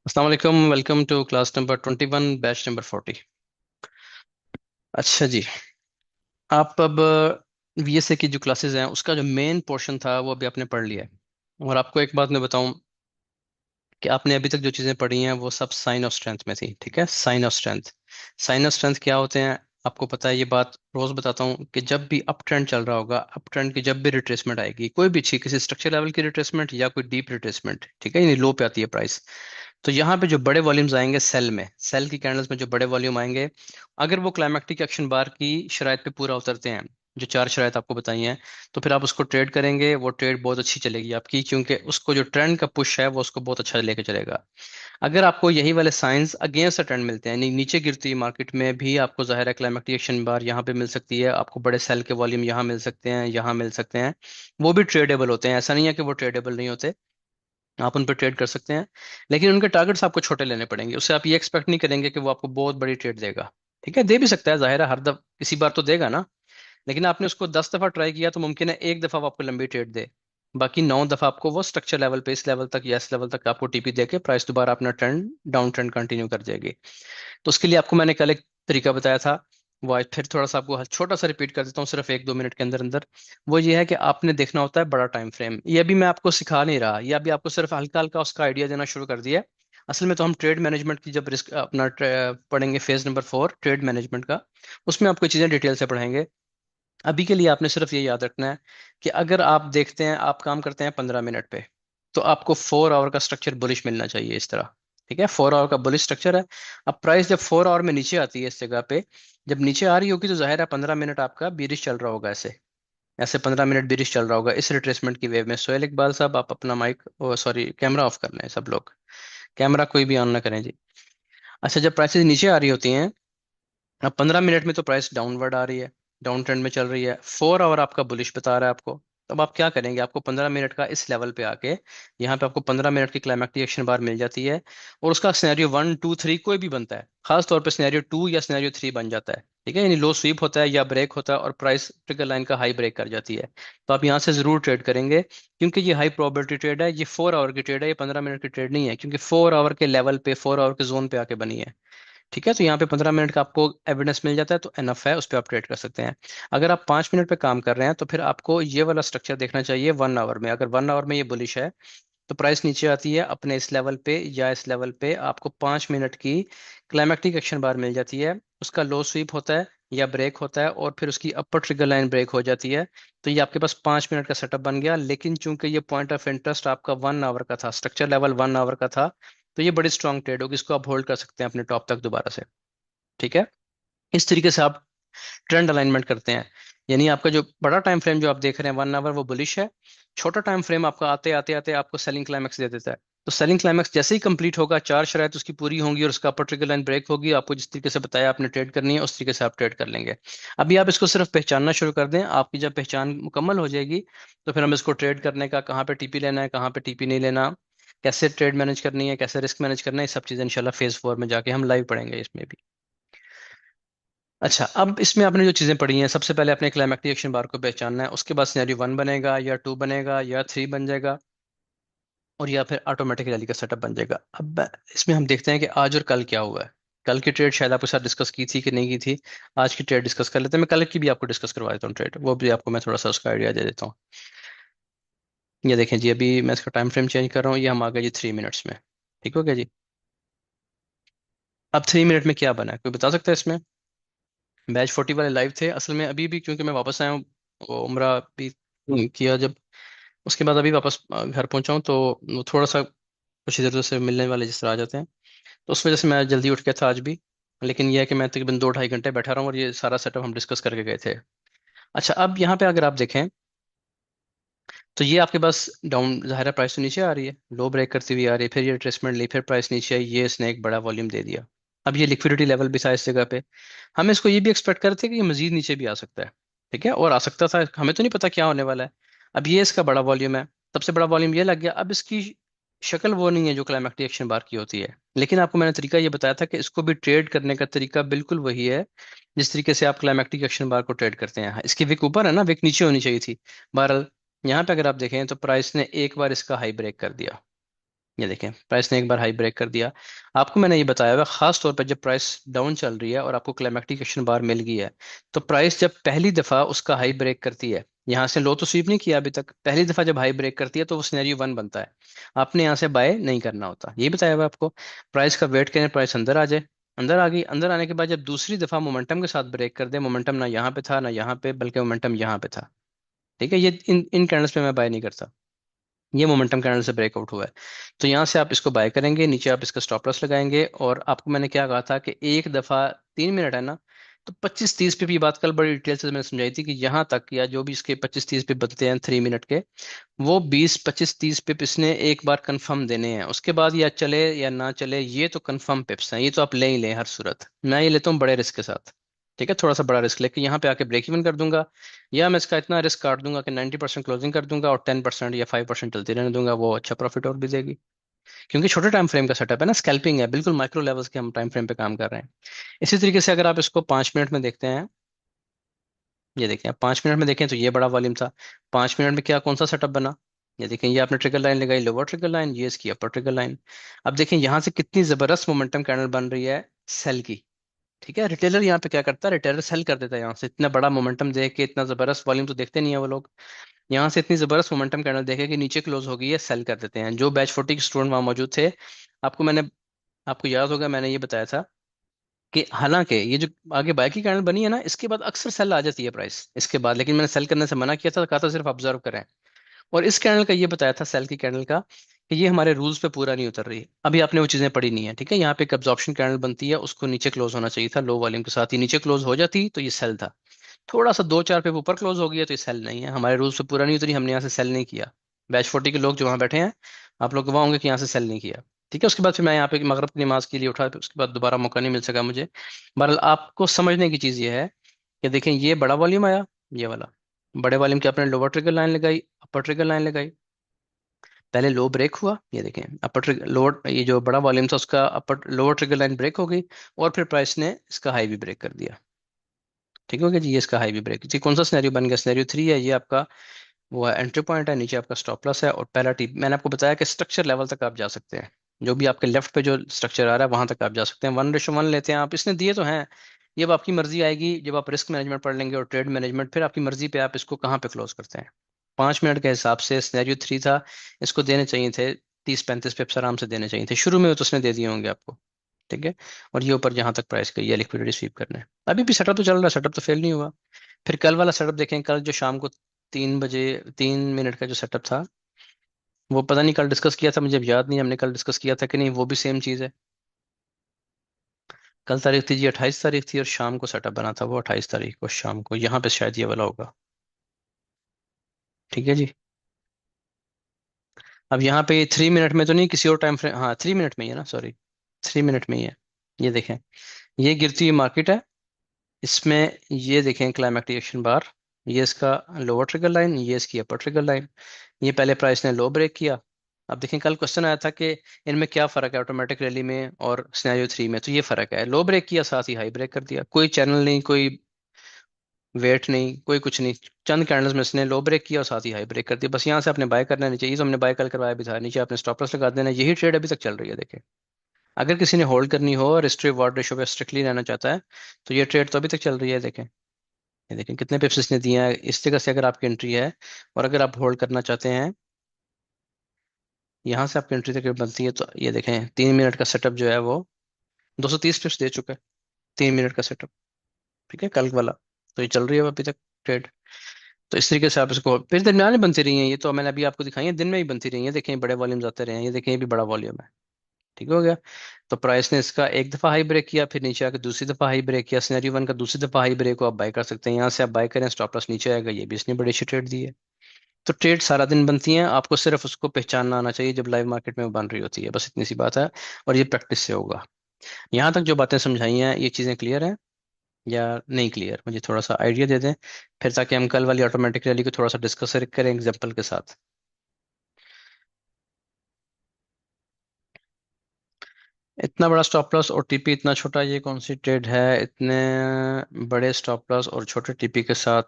अस्सलाम वालेकुम। Welcome to class number 21 batch number 40। अच्छा जी। आप अब वीएसए की जो क्लासेस हैं उसका जो मेन पोर्शन था वो अभी आपने पढ़ लिया है। और आपको एक बात मैं बताऊं कि आपने अभी तक जो चीज़ें पढ़ी हैं वो सब साइन ऑफ स्ट्रेंथ में थी। ठीक है, sign of strength. Sign of strength क्या होते हैं? आपको पता है, ये बात रोज बताता हूँ कि जब भी अप ट्रेंड चल रहा होगा, अप ट्रेंड की जब भी रिट्रेसमेंट आएगी, कोई भी अच्छी किसी स्ट्रक्चर लेवल की रिट्रेसमेंट या कोई डीप रिट्रेसमेंट, ठीक है, यानी लो पे आती है प्राइस, तो यहाँ पे जो बड़े वॉल्यूम्स आएंगे सेल में, सेल की कैंडल्स में जो बड़े वॉल्यूम आएंगे, अगर वो क्लाइमेक्टिक एक्शन बार की शराइत पे पूरा उतरते हैं, जो चार शराइत आपको बताई हैं, तो फिर आप उसको ट्रेड करेंगे। वो ट्रेड बहुत अच्छी चलेगी आपकी, क्योंकि उसको जो ट्रेंड का पुश है वो उसको बहुत अच्छा लेके चलेगा। अगर आपको यही वाले साइंस अगेंस्ट ट्रेंड मिलते हैं, नीचे गिरती है मार्केट में भी, आपको जाहिर है क्लाइमेक्टिक एक्शन बार यहाँ पे मिल सकती है, आपको बड़े सेल के वॉल्यूम यहाँ मिल सकते हैं, यहाँ मिल सकते हैं। वो भी ट्रेडेबल होते हैं, ऐसा नहीं है कि वो ट्रेडेबल नहीं होते, आप उन पर ट्रेड कर सकते हैं। लेकिन उनके टारगेट्स आपको छोटे लेने पड़ेंगे, उससे आप ये एक्सपेक्ट नहीं करेंगे कि वो आपको बहुत बड़ी ट्रेड देगा। ठीक है, दे भी सकता है, जाहिर है, हर दफ किसी बार तो देगा ना। लेकिन आपने उसको 10 दफा ट्राई किया तो मुमकिन है एक दफा वो आपको लंबी ट्रेड दे, बाकी 9 दफा आपको वो स्ट्रक्चर लेवल पे, इस लेवल तक या इस लेवल तक आपको टीपी देके प्राइस दोबारा अपना ट्रेंड, डाउन ट्रेंड कंटिन्यू कर जाएगी। तो उसके लिए आपको मैंने कल एक तरीका बताया था, वो आज फिर थोड़ा सा आपको छोटा सा रिपीट कर देता हूँ, सिर्फ 1-2 मिनट के अंदर अंदर। वो ये है कि आपने देखना होता है बड़ा टाइम फ्रेम। ये अभी मैं आपको सिखा नहीं रहा, ये अभी आपको सिर्फ हल्का हल्का उसका आइडिया देना शुरू कर दिया है। असल में तो हम ट्रेड मैनेजमेंट की जब रिस्क अपना पढ़ेंगे, फेज नंबर 4 ट्रेड मैनेजमेंट का, उसमें आपको चीजें डिटेल से पढ़ाएंगे। अभी के लिए आपने सिर्फ ये याद रखना है कि अगर आप देखते हैं, आप काम करते हैं 15 मिनट पे, तो आपको 4 आवर का स्ट्रक्चर बुलिश मिलना चाहिए इस तरह। ठीक है, 4 आवर का बुलिश स्ट्रक्चर है। अब प्राइस जब 4 आवर में नीचे आती है इस जगह पे, जब नीचे आ रही होगी तो जाहिर है 15 मिनट आपका बीरिश चल रहा होगा, ऐसे ऐसे 15 मिनट बीरिश चल रहा होगा इस रिट्रेसमेंट की वेव में। सोहेल इकबाल साहब, आप अपना माइक, सॉरी, कैमरा ऑफ कर लें सब लोग, कैमरा कोई भी ऑन ना करें जी। अच्छा, जब प्राइसेस नीचे आ रही होती हैं, अब 15 मिनट में तो प्राइस डाउनवर्ड आ रही है, डाउन ट्रेंड में चल रही है, 4 आवर आपका बुलिश बता रहा है आपको। तब आप क्या करेंगे? आपको 15 मिनट का इस लेवल पे आके, यहाँ पे आपको 15 मिनट की क्लाइमेक्टिक एक्शन बार मिल जाती है, और उसका सिनेरियो 1, 2, 3 कोई भी बनता है, खास तौर पे सिनेरियो 2 या सिनेरियो 3 बन जाता है। ठीक है, यानी लो स्वीप होता है या ब्रेक होता है और प्राइस ट्रिगर लाइन का हाई ब्रेक कर जाती है, तो आप यहाँ से जरूर ट्रेड करेंगे, क्योंकि ये हाई प्रोबेबिलिटी ट्रेड है, ये 4 आवर की ट्रेड है, ये 15 मिनट की ट्रेड नहीं है, क्योंकि 4 आवर के लेवल पे, 4 आवर के जोन पे आके बनी है। ठीक है, तो यहाँ पे 15 मिनट का आपको एविडेंस मिल जाता है, तो एनफ है, उस पर आप ट्रेड कर सकते हैं। अगर आप 5 मिनट पे काम कर रहे हैं तो फिर आपको ये वाला स्ट्रक्चर देखना चाहिए 1 आवर में। अगर 1 आवर में ये बुलिश है, तो प्राइस नीचे आती है अपने इस लेवल पे या इस लेवल पे, आपको 5 मिनट की क्लाइमेक्टिक एक्शन बार मिल जाती है, उसका लो स्वीप होता है या ब्रेक होता है, और फिर उसकी अपर ट्रिगर लाइन ब्रेक हो जाती है। तो ये आपके पास 5 मिनट का सेटअप बन गया। लेकिन चूंकि ये पॉइंट ऑफ इंटरेस्ट आपका 1 आवर का था, स्ट्रक्चर लेवल 1 आवर का था, तो ये बड़ी स्ट्रांग ट्रेड होगी, इसको आप होल्ड कर सकते हैं अपने टॉप तक दोबारा से। ठीक है, इस तरीके से आप ट्रेंड अलाइनमेंट करते हैं। यानी आपका जो बड़ा टाइम फ्रेम जो आप देख रहे हैं 1 आवर, वो बुलिश है। छोटा टाइम फ्रेम आपका आते आते आते आपको सेलिंग क्लाइमेक्स दे देता है। तो सेलिंग क्लाइमेक्स जैसे ही कंप्लीट होगा, चार शराइत उसकी पूरी होंगी और उसका अपर ट्रिगर लाइन ब्रेक होगी, आपको जिस तरीके से बताया आपने ट्रेड करनी है, उस तरीके से आप ट्रेड कर लेंगे। अभी आप इसको सिर्फ पहचानना शुरू कर दें, आपकी जब पहचान मुकम्मल हो जाएगी, तो फिर हम इसको ट्रेड करने का, कहाँ पे टीपी लेना है, कहाँ पे टीपी नहीं लेना, कैसे ट्रेड मैनेज करनी है, कैसे रिस्क मैनेज करना है, ये सब चीज़ें इंशाल्लाह फेज 4 में जाके हम लाइव पढ़ेंगे इसमें भी। अच्छा, अब इसमें आपने जो चीज़ें पढ़ी हैं, सबसे पहले अपने क्लाइमेक्टिक एक्शन बार को पहचानना है, उसके बाद सिनेरियो 1 बनेगा या 2 बनेगा या 3 बन जाएगा, और या फिर ऑटोमेटिक रैली का सेटअप बन जाएगा। अब इसमें हम देखते हैं कि आज और कल क्या हुआ है। कल की ट्रेड शायद आपके साथ डिस्कस की थी कि नहीं की थी, आज की ट्रेड डिस्कस कर लेते हैं। मैं कल की भी आपको डिस्कस करवा देता हूँ ट्रेड, वो भी आपको मैं थोड़ा सा उसका आइडिया दे देता हूँ। ये देखें जी, अभी मैं इसका टाइम फ्रेम चेंज कर रहा हूँ, ये हम आ गए जी 3 मिनट्स में। ठीक हो गया जी। अब 3 मिनट में क्या बना है, कोई बता सकता है इसमें? बैच 40 वाले लाइव थे असल में, अभी भी क्योंकि मैं वापस आया हूँ, वो उम्रा भी किया जब, उसके बाद अभी वापस घर पहुंचा हूँ, तो वो थोड़ा सा कुछ इधर उधर से मिलने वाले जिस तरह आ जाते हैं, तो उस वजह से मैं जल्दी उठ गया था आज भी। लेकिन यह है कि मैं तकरीबन 2-2.5 घंटे बैठा रहा हूँ और ये सारा सेटअप हम डिस्कस करके गए थे। अच्छा, अब यहाँ पे अगर आप देखें, तो ये आपके पास डाउन, जाहिर है प्राइस तो नीचे आ रही है, लो ब्रेक करती हुई आ रही है, फिर ये रिट्रेसमेंट ली, फिर प्राइस नीचे आई, ये इसने एक बड़ा वॉल्यूम दे दिया। अब ये लिक्विडिटी लेवल भी था इस जगह पे, हम इसको ये भी एक्सपेक्ट कर रहे थे कि ये मजीद नीचे भी आ सकता है। ठीक है, और आ सकता था, हमें तो नहीं पता क्या होने वाला है। अब ये इसका बड़ा वॉल्यूम है, सबसे बड़ा वॉल्यूम ये लग गया। अब इसकी शक्ल वो नहीं है जो क्लाइमेक्टिक एक्शन बार की होती है, लेकिन आपको मैंने तरीका ये बताया था कि इसको भी ट्रेड करने का तरीका बिल्कुल वही है जिस तरीके से आप क्लाइमेक्टिक एक्शन बार को ट्रेड करते हैं। इसकी विक ऊपर है ना, विक नीचे होनी चाहिए थी। बहरहाल यहाँ पे अगर आप देखें तो प्राइस ने एक बार इसका हाई ब्रेक कर दिया, ये देखें प्राइस ने एक बार हाई ब्रेक कर दिया। आपको मैंने ये बताया हुआ खास तौर पर जब प्राइस डाउन चल रही है और आपको क्लाइमेक्टिक एक्शन बार मिल गई है, तो प्राइस जब पहली दफा उसका हाई ब्रेक करती है, यहाँ से लो तो स्वीप नहीं किया अभी तक, पहली दफा जब हाई ब्रेक करती है तो वो सिनेरियो वन बनता है। आपने यहाँ से बाय नहीं करना होता, ये बताया हुआ आपको। प्राइस का वेट करें, प्राइस अंदर आ जाए, अंदर आ गई, अंदर आने के बाद जब दूसरी दफा मोमेंटम के साथ ब्रेक कर दे, मोमेंटम ना यहाँ पे था ना यहाँ पे, बल्कि मोमेंटम यहाँ पे था, ठीक है, ये इन इन कैंडल्स पे मैं बाय नहीं करता। ये मोमेंटम कैंडल से ब्रेकआउट हुआ है, तो यहाँ से आप इसको बाय करेंगे, नीचे आप इसका स्टॉप लॉस लगाएंगे। और आपको मैंने क्या कहा था कि एक दफा 3 मिनट है ना, तो 25-30 पे भी बात कल बड़ी डिटेल से मैंने समझाई थी कि यहाँ तक या जो भी इसके 25-30 पे बनते हैं 3 मिनट के, वो 20-25-30 पिप इसने एक बार कंफर्म देने हैं, उसके बाद या चले या ना चले, ये तो कंफर्म पिप्स हैं, ये तो आप ले ही लें हर सूरत। मैं ये लेता हूँ बड़े रिस्क के साथ, ठीक है, थोड़ा सा बड़ा रिस्क लेके यहाँ पे आके ब्रेक इवन कर दूंगा, या मैं इसका इतना रिस्क काट दूंगा कि 90% क्लोजिंग कर दूंगा और 10% या 5% चलती रहने दूंगा, वो अच्छा प्रॉफिट और भी देगी। क्योंकि छोटे टाइम फ्रेम का सेटअप है ना, स्कैल्पिंग है, बिल्कुल माइक्रो लेवल्स के हम टाइम फ्रेम पे काम कर रहे हैं। इसी तरीके से अगर आप इसको 5 मिनट में देखते हैं, ये देखें आप 5 मिनट में देखें तो ये बड़ा वॉल्यूम था, 5 मिनट में क्या कौन सा सेटअप बना, ये देखें, ये आपने ट्रिगर लाइन लगाई, लोअर ट्रिगर लाइन, ये इसकी अपर ट्रिगर लाइन। अब देखें यहाँ से कितनी जबरदस्त मोमेंटम कैंडल बन रही है सेल की, ठीक है। रिटेलर यहाँ पे क्या करता है, रिटेलर सेल कर देता है, यहाँ से इतना बड़ा मोमेंटम देख के, इतना जबरदस्त वॉल्यूम तो देखते नहीं है वो लोग, यहाँ से इतनी जबरदस्त मोमेंटम कैंडल देखे कि नीचे क्लोज हो गई है, सेल कर देते हैं। जो बैच 40 के स्टूडेंट वहां मौजूद थे, आपको मैंने, आपको याद होगा मैंने ये बताया था कि हालांकि ये जो आगे बाय की कैंडल बनी है ना, इसके बाद अक्सर सेल आ जाती है प्राइस इसके बाद, लेकिन मैंने सेल करने से मना किया था, कहा था सिर्फ ऑब्जर्व करें। और इस कैंडल का ये बताया था, सेल की कैंडल का, कि ये हमारे रूल्स पे पूरा नहीं उतर रही, अभी आपने वो चीजें पढ़ी नहीं है, ठीक है। यहाँ पे एक एब्जॉर्प्शन कैंडल बनती है, उसको नीचे क्लोज होना चाहिए था लो वॉल्यूम के साथ, ही नीचे क्लोज हो जाती तो ये सेल था। थोड़ा सा 2-4 पे ऊपर क्लोज हो गया तो ये सेल नहीं है, हमारे रूल्स पे पूरा नहीं उतरी, हमने यहाँ से सेल नहीं किया। बैच 40 के लोग जो वहाँ बैठे हैं, आप लोग गवाह होंगे कि यहाँ से सेल नहीं किया, ठीक है। उसके बाद फिर मैं यहाँ पे मगरिब की नमाज के लिए उठा, फिर उसके बाद दोबारा मौका नहीं मिल सका मुझे। बहरहाल आपको समझने की चीज़ ये है कि देखें, ये बड़ा वॉल्यूम आया, ये वाला बड़े वॉल्यूम की आपने लोअर ट्रिगर लाइन लगाई, अपर ट्रिगर लाइन लगाई, पहले लो ब्रेक हुआ, ये देखें अपर ट्रिगर लोअर, ये जो बड़ा वॉल्यूम था उसका upper lower trigger line break हो गई, और फिर प्राइस ने इसका हाई भी ब्रेक कर दिया, ठीक हो गया जी। ये इसका हाई भी ब्रेक, जी कौन सा सिनेरियो बन गया, सिनेरियो 3 है, ये आपका वो है एंट्री पॉइंट है, नीचे आपका स्टॉप लॉस है, और पहला टी मैंने आपको बताया कि स्ट्रक्चर लेवल तक आप जा सकते हैं, जो भी आपके लेफ्ट पे जो स्ट्रक्चर आ रहा है वहां तक आप जा सकते हैं। 1:1 लेते हैं आप, इसने दिए तो हैं, ये अब आपकी मर्जी आएगी जब आप रिस्क मैनेजमेंट पढ़ लेंगे और ट्रेड मैनेजमेंट, फिर आपकी मर्जी पे आप इसको कहाँ पे क्लोज करते हैं। 5 मिनट के हिसाब से सिनेरियो 3 था, इसको देने चाहिए थे 30-35 पिप्स आराम से देने चाहिए थे शुरू में, तो उसने दे दिए होंगे आपको, ठीक है। और ये ऊपर जहां तक प्राइस गई है लिक्विडिटी स्वीप करने, अभी भी सेटअप तो चल रहा है, सेटअप तो फेल नहीं हुआ। फिर कल वाला सेटअप देखें, कल जो शाम को 3 बजे 3 मिनट का जो सेटअप था, वो पता नहीं कल डिस्कस किया था, मुझे अब याद नहीं हमने कल डिस्कस किया था कि नहीं, वो भी सेम चीज़ है। कल तारीख थी जी 28 तारीख थी, और शाम को सेटअप बना था वो 28 तारीख को शाम को, यहाँ पे शायद ये वाला होगा, ठीक है जी। अब यहाँ पे 3 मिनट में तो नहीं, किसी और टाइम फ्रेम, हाँ 3 मिनट में ही है ना, सॉरी 3 मिनट में ही है। ये देखें, ये गिरती हुई मार्केट है, इसमें ये देखें क्लाइमेक्टिक एक्शन बार, ये इसका लोअर ट्रिगर लाइन, ये इसकी अपर ट्रिगर लाइन, ये पहले प्राइस ने लो ब्रेक किया। अब देखें कल क्वेश्चन आया था कि इनमें क्या फर्क है ऑटोमेटिक रैली में और सिनेरियो 3 में, तो ये फर्क है, लो ब्रेक किया साथ ही हाई ब्रेक कर दिया, कोई चैनल नहीं, कोई वेट नहीं, कोई कुछ नहीं, चंद कैंडल्स में इसने लो ब्रेक किया और साथ ही हाई ब्रेक कर दिया, बस यहाँ से आपने बाय करना है, नीचे ये तो हमने बाय कल करवाया भी था, नीचे आपने स्टॉप लॉस लगा देना है। यही ट्रेड अभी तक चल रही है देखें। अगर किसी ने होल्ड करनी हो और रिस्क रिवॉर्ड रेशो पे स्ट्रिक्टली रहना चाहता है, तो ये ट्रेड तो अभी तक चल रही है देखें। ये देखें कितने पिप्स इसने दिए हैं, इस जगह से अगर आपकी एंट्री है और अगर आप होल्ड करना चाहते हैं, यहाँ से आपकी एंट्री तक बनती है, तो ये देखें 3 मिनट का सेटअप जो है वो 230 पिप्स दे चुका है, 3 मिनट का सेटअप, ठीक है कल वाला। तो ये चल रही है अभी तक ट्रेड। तो इस तरीके से आप इसको, फिर दरमियान में बनती रही हैं, ये तो मैंने अभी आपको दिखाई है, दिन में ही बनती रही है, देखें बड़े वॉल्यूम आते रहे हैं, ये देखें ये भी बड़ा वॉल्यूम है, ठीक हो गया। तो प्राइस ने इसका एक दफा हाई ब्रेक किया, फिर नीचे आकर दूसरी दफा हाई ब्रेक किया, सिनेरियो 1 का दूसरी दफा हाई ब्रेक को आप बाय कर सकते हैं, यहाँ से आप बाय करें, स्टॉप लॉस नीचे आएगा, ये भी इसने बड़ी अच्छी ट्रेड दी है। तो ट्रेड सारा दिन बनती हैं, आपको सिर्फ उसको पहचानना आना चाहिए जब लाइव मार्केट में वो बन रही होती है, बस इतनी सी बात है, और ये प्रैक्टिस से होगा। यहाँ तक जो बातें समझाई हैं, ये चीज़ें क्लियर हैं या नहीं क्लियर, मुझे थोड़ा सा आइडिया दे दें, फिर ताकि हम कल वाली ऑटोमेटिक रैली को थोड़ा सा डिस्कस करें एग्जाम्पल के साथ। इतना बड़ा स्टॉप लॉस और टीपी इतना छोटा, ये कौन सी ट्रेड है, इतने बड़े स्टॉप लॉस और छोटे टीपी के साथ,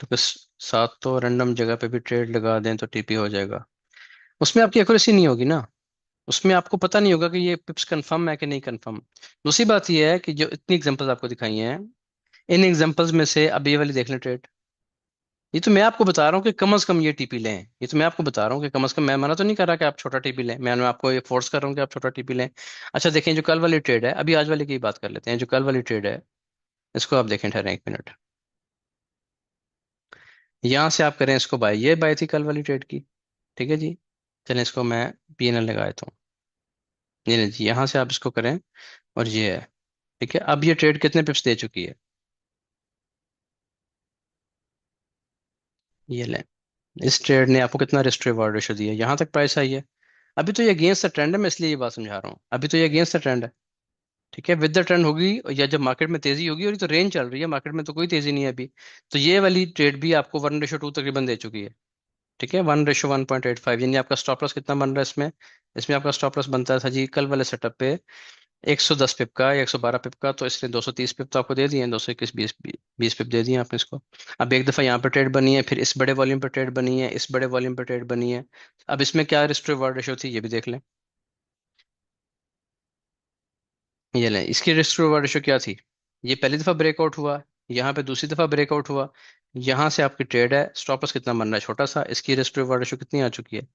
तो साथ तो रैंडम जगह पे भी ट्रेड लगा दें तो टीपी हो जाएगा, उसमें आपकी एक्यूरेसी नहीं होगी ना। उसमें आपको पता नहीं होगा कि ये पिप्स कंफर्म है कि नहीं कंफर्म। दूसरी बात ये है कि जो इतनी एग्जांपल्स आपको दिखाई हैं, इन एग्जांपल्स में से अब ये वाली देख लें ट्रेड। ये तो मैं आपको बता रहा हूँ कि कम से कम ये टीपी लें। ये तो मैं आपको बता रहा हूँ कि कम से कम, मैं मना तो नहीं कर रहा कि आप छोटा टीपी लें, मैं आपको ये फोर्स कर रहा हूँ कि आप छोटा टीपी लें। अच्छा देखें, जो कल वाली ट्रेड है, अभी आज वाले की बात कर लेते हैं। जो कल वाली ट्रेड है, इसको आप देखें, ठहरें एक मिनट। यहाँ से आप करें इसको बाय, ये बाय थी कल वाली ट्रेड की। ठीक है जी। चलें इसको मैं PNL लगा देता हूँ। ये नहीं जी, यहाँ से आप इसको करें, और ये है। ठीक है, अब ये ट्रेड कितने पिप्स दे चुकी है, ये लें। इस ट्रेड ने आपको कितना रिस्क रिवॉर्ड रेशो दिया, यहाँ तक प्राइस आई है। अभी तो ये अगेंस्ट द ट्रेंड है, मैं इसलिए ये बात समझा रहा हूँ, अभी तो ये अगेंस्ट द ट्रेंड है। ठीक है, विद द ट्रेंड होगी, या जब मार्केट में तेजी होगी, और ये तो रेंज चल रही है, मार्केट में तो कोई तेजी नहीं है अभी। तो ये वाली ट्रेड भी आपको 1:2 तकरीबन दे चुकी है। ठीक है, 1:1.85, यानी आपका स्टॉप लॉस कितना बन रहा है इसमें। इसमें आपका स्टॉप लॉस बनता था जी कल वाले सेटअप पे 110 पिप का या 112 पिप का, तो इसने 230 पिप तो आपको दे दिए हैं, 221, 20 पिप दे दिए आपने इसको। अब एक दफा यहाँ पर ट्रेड बनी है, फिर इस बड़े वॉल्यूम पर ट्रेड बनी है, इस बड़े वॉल्यूम पर ट्रेड बनी है। अब इसमें क्या रिस्क रिवॉर्ड रेशो थी, ये भी देख लें। ये लें, इसकी रिस्क रिवॉर्ड रेशो क्या थी। ये पहली दफा ब्रेकआउट हुआ, यहाँ पे दूसरी दफा ब्रेकआउट हुआ, यहाँ से आपकी ट्रेड है, स्टॉप लॉस कितना बन रहा है, छोटा सा, इसकी रिस्क रिवॉर्ड रेशो कितनी आ चुकी है।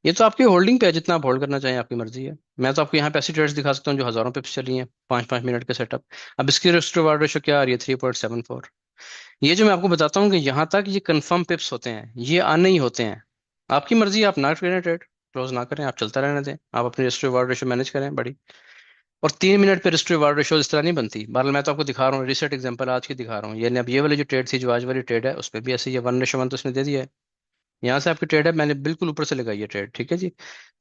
ये तो आपकी होल्डिंग पे है, जितना आप होल्ड करना चाहें आपकी मर्जी है। मैं तो आपको यहाँ पे ऐसी ट्रेड्स दिखा सकता हूँ जो हजारों पिप्स चली हैं, 5-5 मिनट के सेटअप। अब इसकी रिस्क रिवॉर्ड रेशो क्या आ रही है, 3.74। ये जो मैं आपको बताता हूँ कि यहाँ तक ये कंफर्म पिप्स होते हैं, ये आने ही होते हैं। आपकी मर्जी, आप ना करें ट्रेड, क्लोज ना करें, आप चलता रहने दें, आप अपनी रिस्क रिवॉर्ड रेशो मैनेज करें बड़ी। और 3 मिनट पे रिस्क रिवार्ड रेशो इस तरह नहीं बनती। बहरहाल मैं तो आपको दिखा रहा हूँ, रिसेंट एग्जांपल आज की दिखा रहा हूँ। ये अब ये वाली जो ट्रेड थी, जो आज वाली ट्रेड है, उस पर भी ऐसे ही 1:1 तो इसने दे दिया है। यहाँ से आपकी ट्रेड है, मैंने बिल्कुल ऊपर से लगाई है ट्रेड। ठीक है जी।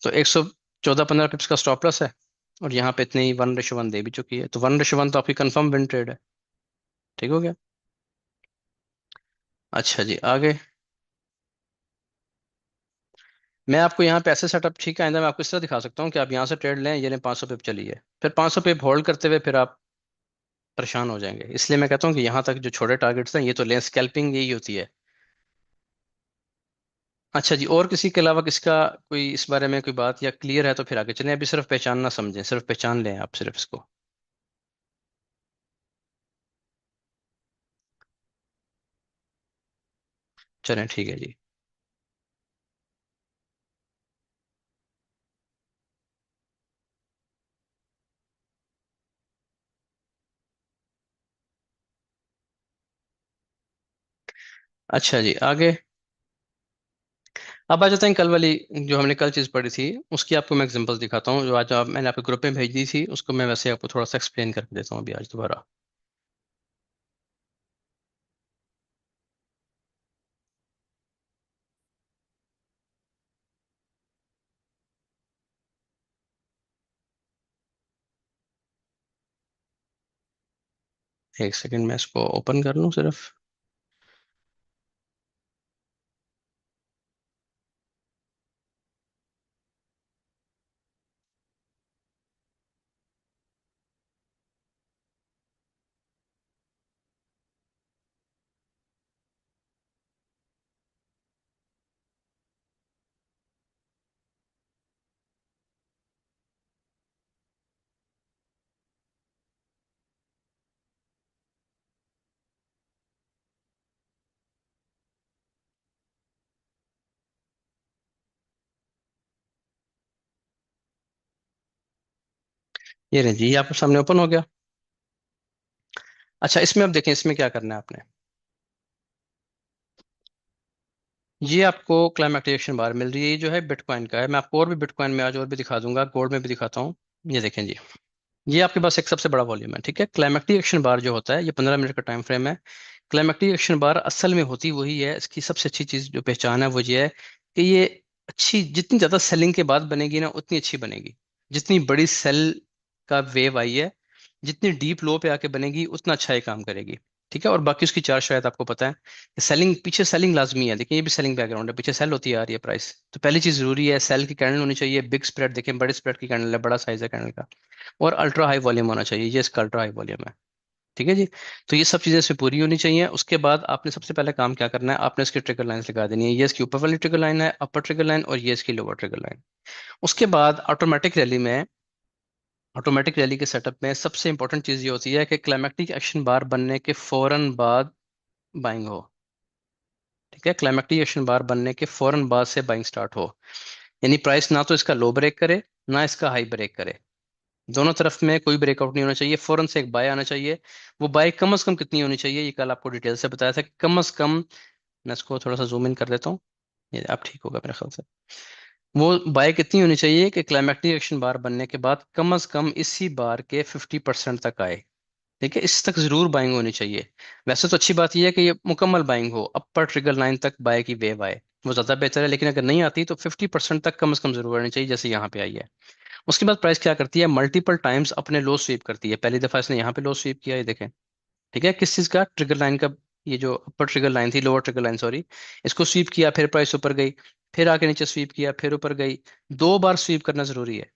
तो 114-15 पिप्स का स्टॉप लॉस है, और यहाँ पे इतनी ही 1:1 दे भी चुकी है, तो 1:1 तो आपकी कंफर्म विन ट्रेड है। ठीक हो गया। अच्छा जी, आगे मैं आपको यहाँ पे ऐसे सेटअप, ठीक है, आइंदा मैं आपको इस तरह दिखा सकता हूँ कि आप यहाँ से ट्रेड लें, ये लें, 500 पिप चली है, फिर 500 पिप होल्ड करते हुए फिर आप परेशान हो जाएंगे। इसलिए मैं कहता हूँ कि यहाँ तक जो छोटे टारगेट्स हैं, ये तो लें, स्कैल्पिंग यही होती है। अच्छा जी, और किसी के अलावा किसका कोई इस बारे में कोई बात या क्लियर है तो फिर आगे चलें। अभी सिर्फ पहचान ना समझें, सिर्फ पहचान लें आप सिर्फ इसको। चलें, ठीक है जी। अच्छा जी, आगे अब आ जाते हैं कल वाली, जो हमने कल चीज़ पढ़ी थी, उसकी आपको मैं एग्जांपल्स दिखाता हूँ, जो आज मैंने आपके ग्रुप में भेज दी थी, उसको मैं वैसे आपको थोड़ा सा एक्सप्लेन करके देता हूँ अभी आज दोबारा। एक सेकंड मैं इसको ओपन कर लूँ सिर्फ। ये रहे जी, ये आपके सामने ओपन हो गया। अच्छा, इसमें अब देखें, इसमें क्या करना है आपने। ये आपको क्लाइमेक्टिक एक्शन बार मिल रही है, ये जो है बिटकॉइन का है। मैं आपको और भी बिटकॉइन में आज और भी दिखा दूंगा, गोल्ड में भी दिखाता हूँ। ये देखें जी, ये आपके पास एक सबसे बड़ा वॉल्यूम है। ठीक है, क्लाइमेक्टिक एक्शन बार जो होता है, ये 15 मिनट का टाइम फ्रेम है। क्लाइमेक्टिक एक्शन बार असल में होती वही है, इसकी सबसे अच्छी चीज जो पहचान है वो ये है कि ये अच्छी, जितनी ज्यादा सेलिंग के बाद बनेगी ना, उतनी अच्छी बनेगी। जितनी बड़ी सेल का वेव आई है, जितनी डीप लो पे आके बनेगी, उतना अच्छा ये काम करेगी। ठीक है, और बाकी उसकी चार शायद आपको पता है। सेलिंग, पीछे सेलिंग लाजमी है, देखिए ये भी सेलिंग बैकग्राउंड है, पीछे सेल होती आ रही है प्राइस। तो पहली चीज जरूरी है, सेल की कैंडल होनी चाहिए, बिग स्प्रेड, देखें बड़े स्प्रेड की कैंडल है, बड़ा साइज है कैंडल का, और अल्ट्रा हाई वॉल्यूम होना चाहिए, ये इसका अल्ट्रा हाई वॉल्यूम है। ठीक है जी। तो ये सब चीजें इसमें पूरी होनी चाहिए। उसके बाद आपने सबसे पहले काम क्या करना है, आपने इसकी ट्रिगर लाइंस लगा देनी है। ये इसकी ऊपर वाली ट्रिगर लाइन है, अपर ट्रिगर लाइन, और ये इसकी लोअर ट्रिगर लाइन। उसके बाद ऑटोमेटिक रैली के सेटअप में सबसे इंपॉर्टेंट चीज ये होती है कि क्लाइमेक्टिक एक्शन बार बनने के फौरन बाद बाइंग हो। ठीक है, क्लाइमेक्टिक एक्शन बार बनने के फौरन बाद से बाइंग स्टार्ट हो। यानी प्राइस ना तो इसका लो ब्रेक करे, ना इसका हाई ब्रेक करे, दोनों तरफ में कोई ब्रेकआउट नहीं होना चाहिए, फौरन से एक बाय आना चाहिए। वो बाय कम से कम कितनी होनी चाहिए, ये कल आपको डिटेल से बताया था कि कम से कम, मैं इसको थोड़ा सा जूम इन कर देता हूँ, ये आप ठीक होगा मेरे ख्याल से। वो बाय कितनी होनी चाहिए कि क्लाइमेक्टिक एक्शन बार बनने के बाद कम से कम इसी बार के 50% तक आए। ठीक है, इस तक जरूर बाइंग होनी चाहिए। वैसे तो अच्छी बात यह है कि ये मुकम्मल बाइंग हो, अपर ट्रिगर लाइन तक बाय की वेव आए, वो ज्यादा बेहतर है। लेकिन अगर नहीं आती तो 50% तक कम से कम जरूर आनी चाहिए, जैसे यहाँ पे आई है। उसके बाद प्राइस क्या करती है, मल्टीपल टाइम्स अपने लो स्वीप करती है। पहली दफा इसने यहाँ पे लो स्वीप किया, ये देखें। ठीक है, किस चीज का, ट्रिगर लाइन का। ये जो अपर ट्रिगर लाइन थी, लोअर ट्रिगर लाइन सॉरी, इसको स्वीप किया, फिर प्राइस ऊपर गई, फिर आके नीचे स्वीप किया, फिर ऊपर गई। 2 बार स्वीप करना जरूरी है।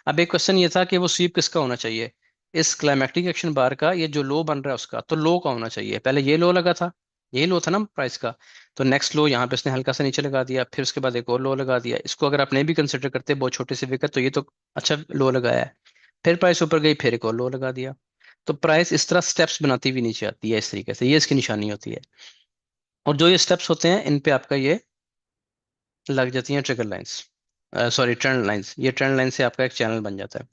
अब एक क्वेश्चन ये था कि वो स्वीप किसका होना चाहिए, इस क्लाइमेक्टिक एक्शन बार का, ये जो लो बन रहा है उसका, तो लो का होना चाहिए। पहले ये लो लगा था, यही लो था ना प्राइस का, तो नेक्स्ट लो यहाँ पे इसने हल्का सा नीचे लगा दिया, फिर उसके बाद एक और लो लगा दिया। इसको अगर आप नहीं भी कंसिडर करते, बहुत छोटे से विकेट, तो ये तो अच्छा लो लगाया है। फिर प्राइस ऊपर गई, फिर एक और लो लगा दिया। तो प्राइस इस तरह स्टेप्स बनाती हुई नीचे आती है, इस तरीके से, ये इसकी निशानी होती है। और जो ये स्टेप्स होते हैं, इन पे आपका ये लग जाती हैं trigger lines, sorry trend lines. ये ट्रेंड लाइन से आपका एक चैनल बन जाता है।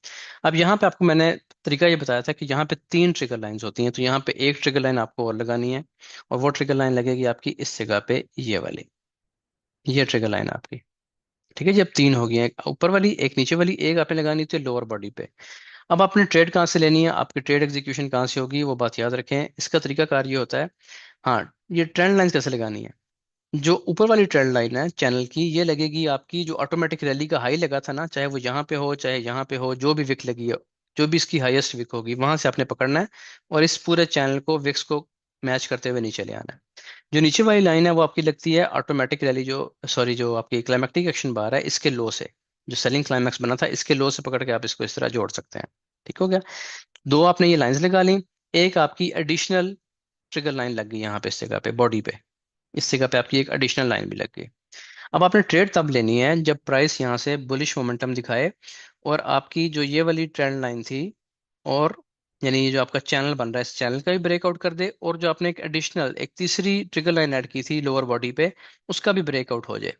अब यहाँ पे आपको मैंने तरीका ये बताया था कि यहाँ पे 3 ट्रिगर लाइंस होती हैं, तो यहाँ पे एक ट्रिगर लाइन आपको और लगानी है, और वो ट्रिगर लाइन लगेगी आपकी इस जगह पे, ये वाली, ये ट्रिगर लाइन आपकी। ठीक है, जब 3 हो गई, एक ऊपर वाली, एक नीचे वाली, एक आपने लगानी थी लोअर बॉडी पे। अब आपने ट्रेड कहाँ से लेनी है, आपकी ट्रेड एग्जीक्यूशन कहाँ से होगी, वो बात याद रखें। इसका तरीका कार ये होता है। हाँ, ये ट्रेंड लाइन कैसे लगानी है, जो ऊपर वाली ट्रेंड लाइन है चैनल की, ये लगेगी आपकी जो ऑटोमेटिक रैली का हाई लगा था ना, चाहे वो यहाँ पे हो चाहे यहाँ पे हो, जो भी विक लगी हो, जो भी इसकी हाईएस्ट विक होगी, वहां से आपने पकड़ना है, और इस पूरे चैनल को, विक्स को मैच करते हुए नीचे ले आना है। जो नीचे वाली लाइन है वो आपकी लगती है ऑटोमेटिक रैली, जो सॉरी जो आपकी क्लाइमेक्टिक एक्शन बार है, इसके लो से, जो सेलिंग क्लाइमैक्स बना था, इसके लो से पकड़ के आप इसको इस तरह जोड़ सकते हैं। ठीक हो गया। 2 आपने ये लाइंस लगा ली, एक आपकी एडिशनल ट्रिगर लाइन लग गई यहाँ पे, इस जगह पे बॉडी पे, इस जगह पे आपकी एक एडिशनल लाइन भी लग गई। अब आपने ट्रेड तब लेनी है जब प्राइस यहाँ से बुलिश मोमेंटम दिखाए, और आपकी जो ये वाली ट्रेंड लाइन थी, और यानी ये जो आपका चैनल बन रहा है, इस चैनल का भी ब्रेकआउट कर दे, और जो आपने एक एडिशनल एक तीसरी ट्रिगर लाइन ऐड की थी लोअर बॉडी पे, उसका भी ब्रेकआउट हो जाए।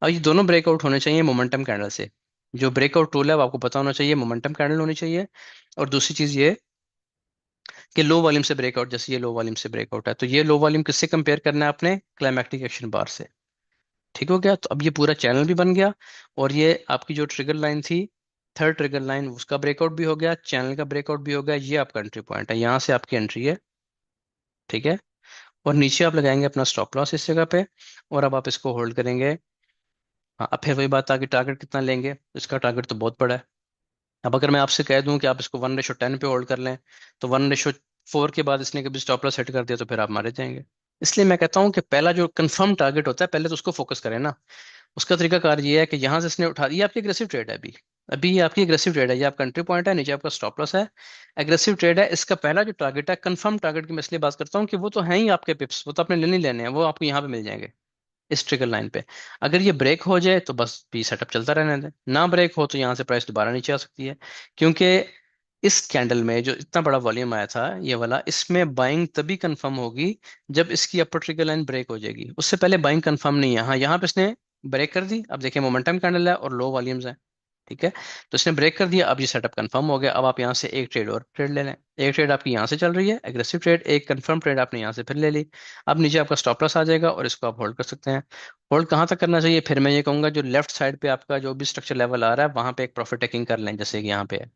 अब ये दोनों ब्रेकआउट होने चाहिए मोमेंटम कैंडल से। जो ब्रेकआउट टूल है वो आपको पता होना चाहिए, मोमेंटम कैंडल होनी चाहिए। और दूसरी चीज ये कि लो वॉल्यूम से ब्रेकआउट, जैसे ये लो वॉल्यूम से ब्रेकआउट है, तो ये लो वॉल्यूम किससे कंपेयर करना है आपने, क्लाइमैक्टिक एक्शन बार से। ठीक हो गया, तो अब ये पूरा चैनल भी बन गया, और ये आपकी जो ट्रिगर लाइन थी, थर्ड ट्रिगर लाइन, उसका ब्रेकआउट भी हो गया, चैनल का ब्रेकआउट भी हो गया। ये आपका एंट्री पॉइंट है, यहाँ से आपकी एंट्री है। ठीक है, और नीचे आप लगाएंगे अपना स्टॉप लॉस इस जगह पे, और अब आप इसको होल्ड करेंगे। हाँ, अब फिर वही बात आ गई, टारगेट कितना लेंगे, इसका टारगेट तो बहुत बड़ा है। अब अगर मैं आपसे कह दूं कि आप इसको 1:10 पे होल्ड कर लें, तो 1:4 के बाद इसने कभी स्टॉप लॉस सेट कर दिया तो फिर आप मारे जाएंगे। इसलिए मैं कहता हूं कि पहला जो कंफर्म टारगेट होता है, पहले तो उसको फोकस करें ना। उसका तरीका कार ये है कि यहाँ से इसने उठा, ये आपकी एग्रेसिव ट्रेड है अभी, अभी ये आपकी एग्रेसिव ट्रेड है, ये आपका एंट्री पॉइंट है, नीचे आपका स्टॉप लॉस है। एग्रेसिव ट्रेड है, इसका पहला जो टारगेट है, कंफर्म टारगेट की मैं इसलिए बात करता हूँ कि वो तो है ही आपके पिप्स, वो तो आपने लेने ही लेने हैं, वो आपको यहाँ पे मिल जाएंगे, इस ट्रिगर लाइन पे। अगर ये ब्रेक हो जाए तो बस भी सेटअप चलता रहने दें, ना ब्रेक हो तो यहाँ से प्राइस दोबारा नीचे आ सकती है। क्योंकि इस कैंडल में जो इतना बड़ा वॉल्यूम आया था ये वाला, इसमें बाइंग तभी कंफर्म होगी जब इसकी अपर ट्रिगर लाइन ब्रेक हो जाएगी, उससे पहले बाइंग कंफर्म नहीं है। हाँ, यहाँ पे इसने ब्रेक कर दी, अब देखिए मोमेंटम कैंडल है और लो वॉल्यूम्स है। ठीक है, तो इसने ब्रेक कर दिया, अब ये सेटअप कंफर्म हो गया। अब आप यहाँ से एक ट्रेड और ट्रेड ले लें, एक ट्रेड आपकी यहाँ से चल रही है एग्रेसिव ट्रेड, एक कंफर्म ट्रेड आपने यहाँ से फिर ले ली। अब नीचे आपका स्टॉप लॉस आ जाएगा, और इसको आप होल्ड कर सकते हैं। होल्ड कहाँ तक करना चाहिए, फिर मैं ये कहूंगा जो लेफ्ट साइड पे आपका जो भी स्ट्रक्चर लेवल आ रहा है, वहां पे एक प्रॉफिट टेकिंग कर लें, जैसे कि यहाँ पे है।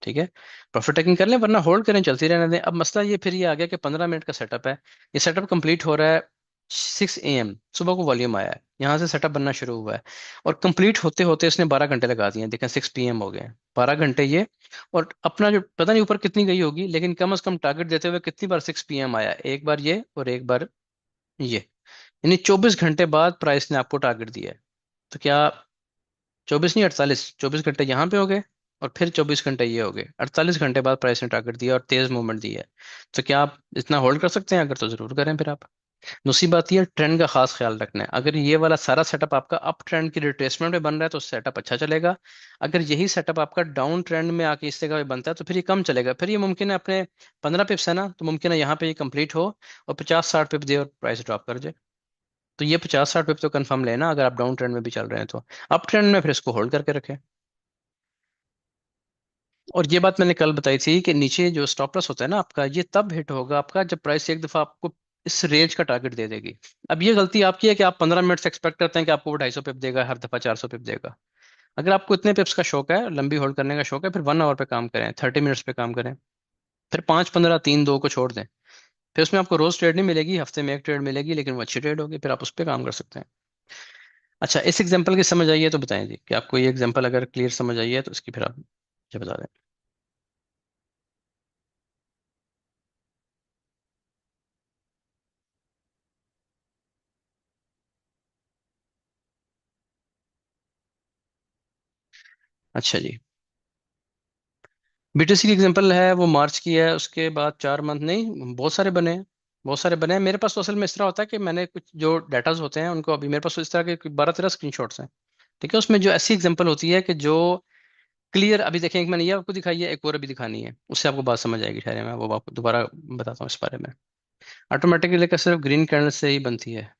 ठीक है, प्रॉफिट टेकिंग कर लें, वरना होल्ड करें, चलती रहने दें। अब मसला ये फिर ये आ गया कि 15 मिनट का सेटअप है, ये सेटअप कंप्लीट हो रहा है 6 AM, सुबह को वॉल्यूम आया है, यहाँ से सेटअप बनना शुरू हुआ है, और कंप्लीट होते होते इसने 12 घंटे लगा दिए हैं। देखें 6 PM हो गए हैं, 12 घंटे ये। और अपना जो पता नहीं ऊपर कितनी गई होगी, लेकिन कम से कम टारगेट देते हुए कितनी बार 6 PM आया, एक बार ये और एक बार ये, यानी 24 घंटे बाद प्राइस ने आपको टारगेट दिया है। तो क्या 24 नहीं 48, 24 घंटे यहाँ पे हो गए, और फिर 24 घंटे ये हो गए, 48 घंटे बाद प्राइस ने टारगेट दिया और तेज मूवमेंट दी है। तो क्या आप इतना होल्ड कर सकते हैं? अगर तो जरूर करें फिर आप। दूसरी बात ये ट्रेंड का खास ख्याल रखना है। अगर ये वाला सारा सेटअप आपका अप ट्रेंड की रिट्रेसमेंट में बन रहा है तो सेटअप अच्छा चलेगा। अगर यही सेटअप आपका डाउन ट्रेंड में आके इस जगह पे बनता है तो फिर ये कम चलेगा। फिर ये मुमकिन है अपने 15 पिप्स है ना, तो मुमकिन है यहाँ पे ये कंप्लीट हो और 50-60 पिप दे और प्राइस ड्रॉप कर जाए। तो ये 50-60 पिप तो कंफर्म लेना अगर आप डाउन ट्रेंड में भी चल रहे हैं तो। अप ट्रेंड में फिर इसको होल्ड करके रखें। और ये बात मैंने कल बताई थी कि नीचे जो स्टॉप लॉस होता है ना आपका, ये तब हिट होगा आपका जब प्राइस एक दफा आपको इस रेंज का टारगेट दे देगी। अब ये गलती आपकी है कि आप 15 मिनट से एक्सपेक्ट करते हैं कि आपको वो 250 पिप देगा हर दफा, 400 पिप देगा। अगर आपको इतने पिप्स का शौक है, लंबी होल्ड करने का शौक है, फिर 1 आवर पे काम करें, 30 मिनट्स पे काम करें। फिर 5, 15, 3, 2 को छोड़ दें। फिर उसमें आपको रोज ट्रेड नहीं मिलेगी, हफ्ते में एक ट्रेड मिलेगी, लेकिन वो अच्छी ट्रेड होगी, फिर आप उस पर काम कर सकते हैं। अच्छा, इस एग्जाम्पल की समझ आई है तो बताएं जी कि आपको ये एग्जाम्पल अगर क्लियर समझ आई है तो इसकी फिर आप मुझे बता दें। अच्छा जी, बीटीसी की एग्जांपल है, वो मार्च की है, उसके बाद 4 मंथ नहीं, बहुत सारे बने हैं। बहुत सारे बने हैं मेरे पास। तो असल में इस तरह होता है कि मैंने कुछ जो डाटाज होते हैं उनको, अभी मेरे पास इस तरह के 12-13 स्क्रीनशॉट्स हैं। ठीक है, उसमें जो ऐसी एग्जांपल होती है कि जो क्लियर, अभी देखें, एक मैंने ये आपको दिखाई है, एक और अभी दिखानी है, उससे आपको बात समझ आएगी। ठहरे मैं वो आपको दोबारा बताता हूँ इस बारे में। ऑटोमेटिकली का सिर्फ ग्रीन कैंडल से ही बनती है।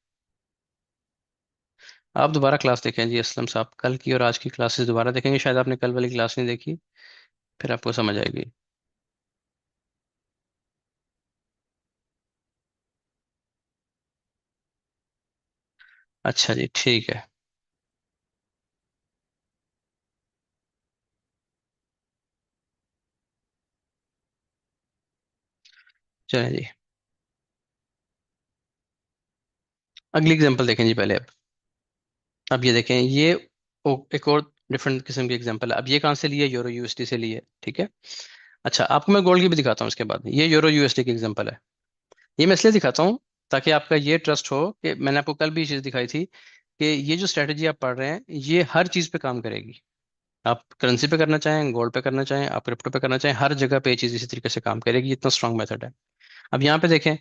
आप दोबारा क्लास देखें जी असलम साहब, कल की और आज की क्लासेस दोबारा देखेंगे, शायद आपने कल वाली क्लास नहीं देखी, फिर आपको समझ आएगी। अच्छा जी, ठीक है। चलें जी, अगली एग्जांपल देखें जी पहले। अब ये देखें, ये एक और डिफरेंट किस्म की एग्जांपल है। अब ये कहाँ से लिए? यूरो यूएसडी से लिए। ठीक है। अच्छा, आपको मैं गोल्ड की भी दिखाता हूँ उसके बाद। ये यूरो यूएसडी की एग्जांपल है। ये मैं इसलिए दिखाता हूँ ताकि आपका ये ट्रस्ट हो कि मैंने आपको कल भी ये चीज़ दिखाई थी कि ये जो स्ट्रेटजी आप पढ़ रहे हैं ये हर चीज़ पे काम करेगी। आप करेंसी पे करना चाहें, गोल्ड पे करना चाहें, आप क्रिप्टो पे करना चाहें, हर जगह पे ये चीज़ इसी तरीके से काम करेगी। इतना स्ट्रांग मेथड है। अब यहाँ पे देखें।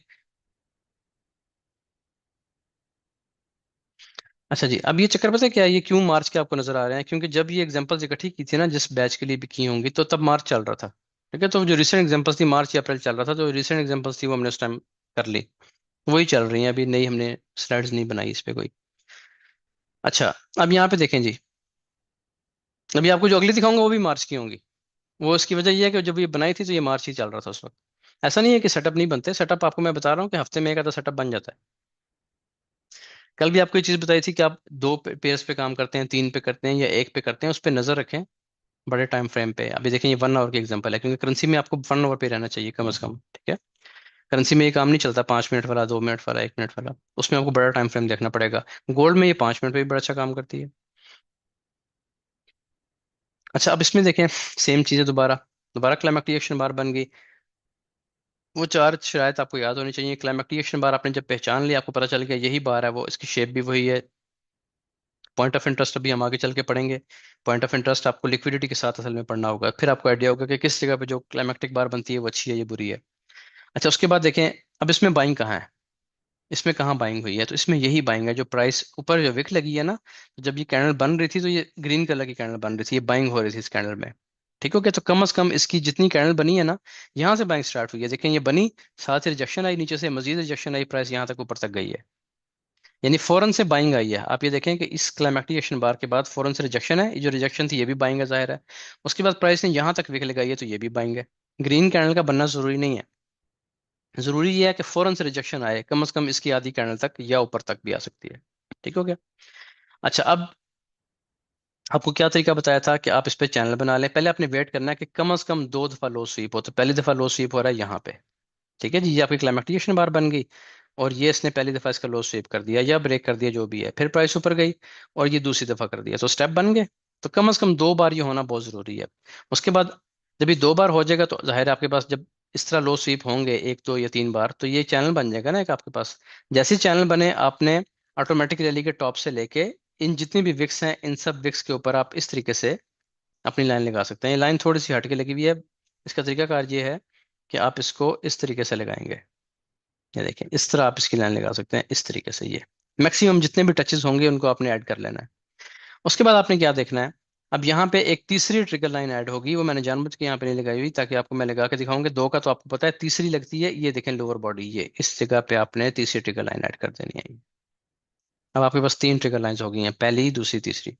अच्छा जी, अब ये चक्कर पता है क्या है? ये क्यों मार्च के आपको नजर आ रहे हैं? क्योंकि जब ये एग्जांपल्स इकट्ठी की थी ना जिस बैच के लिए भी की होंगी, तो तब मार्च चल रहा था। ठीक है, तो जो रिसेंट एग्जांपल्स थी मार्च या अप्रैल चल रहा था, जो रिसेंट एग्जांपल्स थी वो हमने उस टाइम कर ली। वही चल रही हैं अभी, नई हमने स्लाइड्स नहीं बनाई इस पे कोई। अच्छा, अब यहाँ पे देखें जी। अभी आपको जो अगली दिखाऊंगा वो भी मार्च की होंगी। वो इसकी वजह ये है कि जब ये बनाई थी तो ये मार्च ही चल रहा था उस वक्त। ऐसा नहीं है कि सेटअप नहीं बनते, सेटअप आपको मैं बता रहा हूँ कि हफ्ते में एक आधा सेटअप बन जाता है। कल भी आपको ये चीज बताई थी कि आप दो पेयर्स पे काम करते हैं, तीन पे करते हैं या एक पे करते हैं, उस पर नजर रखें बड़े टाइम फ्रेम पे। अभी देखें, ये 1 आवर की एग्जांपल है, क्योंकि करेंसी में आपको 1 आवर पे रहना चाहिए कम से कम। ठीक है, करेंसी में ये काम नहीं चलता 5 मिनट वाला, 2 मिनट वाला, 1 मिनट वाला। उसमें आपको बड़ा टाइम फ्रेम देखना पड़ेगा। गोल्ड में ये 5 मिनट पे भी बड़ा अच्छा काम करती है। अच्छा, अब इसमें देखें, सेम चीज़ें दोबारा। दोबारा क्लाइमेक्टिक एक्शन बार बन गई। वो चार शायद आपको याद होनी चाहिए। क्लाइमेक्टिक एक्शन बार आपने जब पहचान लिया, आपको पता चल गया यही बार है, वो इसकी शेप भी वही है। पॉइंट ऑफ इंटरेस्ट अभी हम आगे चल के पढ़ेंगे। पॉइंट ऑफ इंटरेस्ट आपको लिक्विडिटी के साथ असल में पढ़ना होगा, फिर आपको आइडिया होगा कि किस जगह पे जो क्लाइमेक्टिक बार बनती है वो अच्छी है, ये बुरी है। अच्छा, उसके बाद देखें, अब इसमें बाइंग कहाँ है? इसमें कहाँ बाइंग हुई है? तो इसमें यही बाइंग है जो प्राइस ऊपर जो विक लगी है ना, तो जब ये कैंडल बन रही थी तो ये ग्रीन कलर की कैंडल बन रही थी, ये बाइंग हो रही थी इस कैंडल में। ठीक हो गया? तो कम से कम इसकी जितनी कैंडल बनी है ना, यहाँ से बाइंग स्टार्ट हुई है। देखें, ये बनी, साथ ही रिजेक्शन आई, नीचे से मजीद रिजेक्शन आई, प्राइस यहाँ तक ऊपर तक गई है। यानी फौरन से बाइंग आई है। आप ये देखें कि इस क्लाइमेक्टिक एक्शन बार के बाद फौरन से रिजेक्शन है, ये जो रिजेक्शन थी ये भी बाइंग है जाहिर है। उसके बाद प्राइस ने यहाँ तक विक लगाई है, तो ये भी बाइंग है। ग्रीन कैंडल का बनना जरूरी नहीं है, जरूरी ये है कि फौरन से रिजेक्शन आए, कम से कम इसकी आधी कैंडल तक या ऊपर तक भी आ सकती है। ठीक हो गया? अच्छा, अब आपको क्या तरीका बताया था कि आप इस पे चैनल बना लें। पहले आपने वेट करना है कि कम से कम 2 दफा लो स्वीप हो। तो पहली दफा लो स्वीप हो रहा है यहाँ पे। ठीक है जी, ये आपकी क्लाइमेक्टिक बार बन गई, और ये इसने पहली दफा इसका लो स्वीप कर दिया या ब्रेक कर दिया जो भी है, फिर प्राइस ऊपर गई, और ये दूसरी दफा कर दिया, तो स्टेप बन गए। तो कम से कम 2 बार ये होना बहुत जरूरी है। उसके बाद जब ये 2 बार हो जाएगा तो जाहिर है आपके पास, जब इस तरह लो स्वीप होंगे 1, 2 या 3 बार, तो ये चैनल बन जाएगा ना एक आपके पास। जैसे चैनल बने, आपने ऑटोमेटिक रैली के टॉप से लेके इन जितनी भी विक्स हैं, इन सब विक्स के ऊपर आप इस तरीके से अपनी लाइन लगा सकते हैं। ये लाइन थोड़ी सी हट के लगी हुई है। इसका तरीकाकार ये है कि आप इसको इस तरीके से लगाएंगे। ये देखें, इस तरह आप इसकी लाइन लगा सकते हैं, इस तरीके से। ये मैक्सिमम जितने भी टचेस होंगे उनको आपने ऐड कर लेना है। उसके बाद आपने क्या देखना है, अब यहाँ पे एक तीसरी ट्रिगर लाइन ऐड होगी। वो मैंने जानबूझ के यहाँ पे नहीं लगाई हुई ताकि आपको मैं लगा के दिखाऊंगा। दो का तो आपको पता है, तीसरी लगती है, ये देखें लोअर बॉडी, ये इस जगह पे आपने तीसरी ट्रिगर लाइन ऐड कर देनी है। अब आपके पास तीन ट्रिगर लाइंस हो गई हैं, पहली, दूसरी, तीसरी।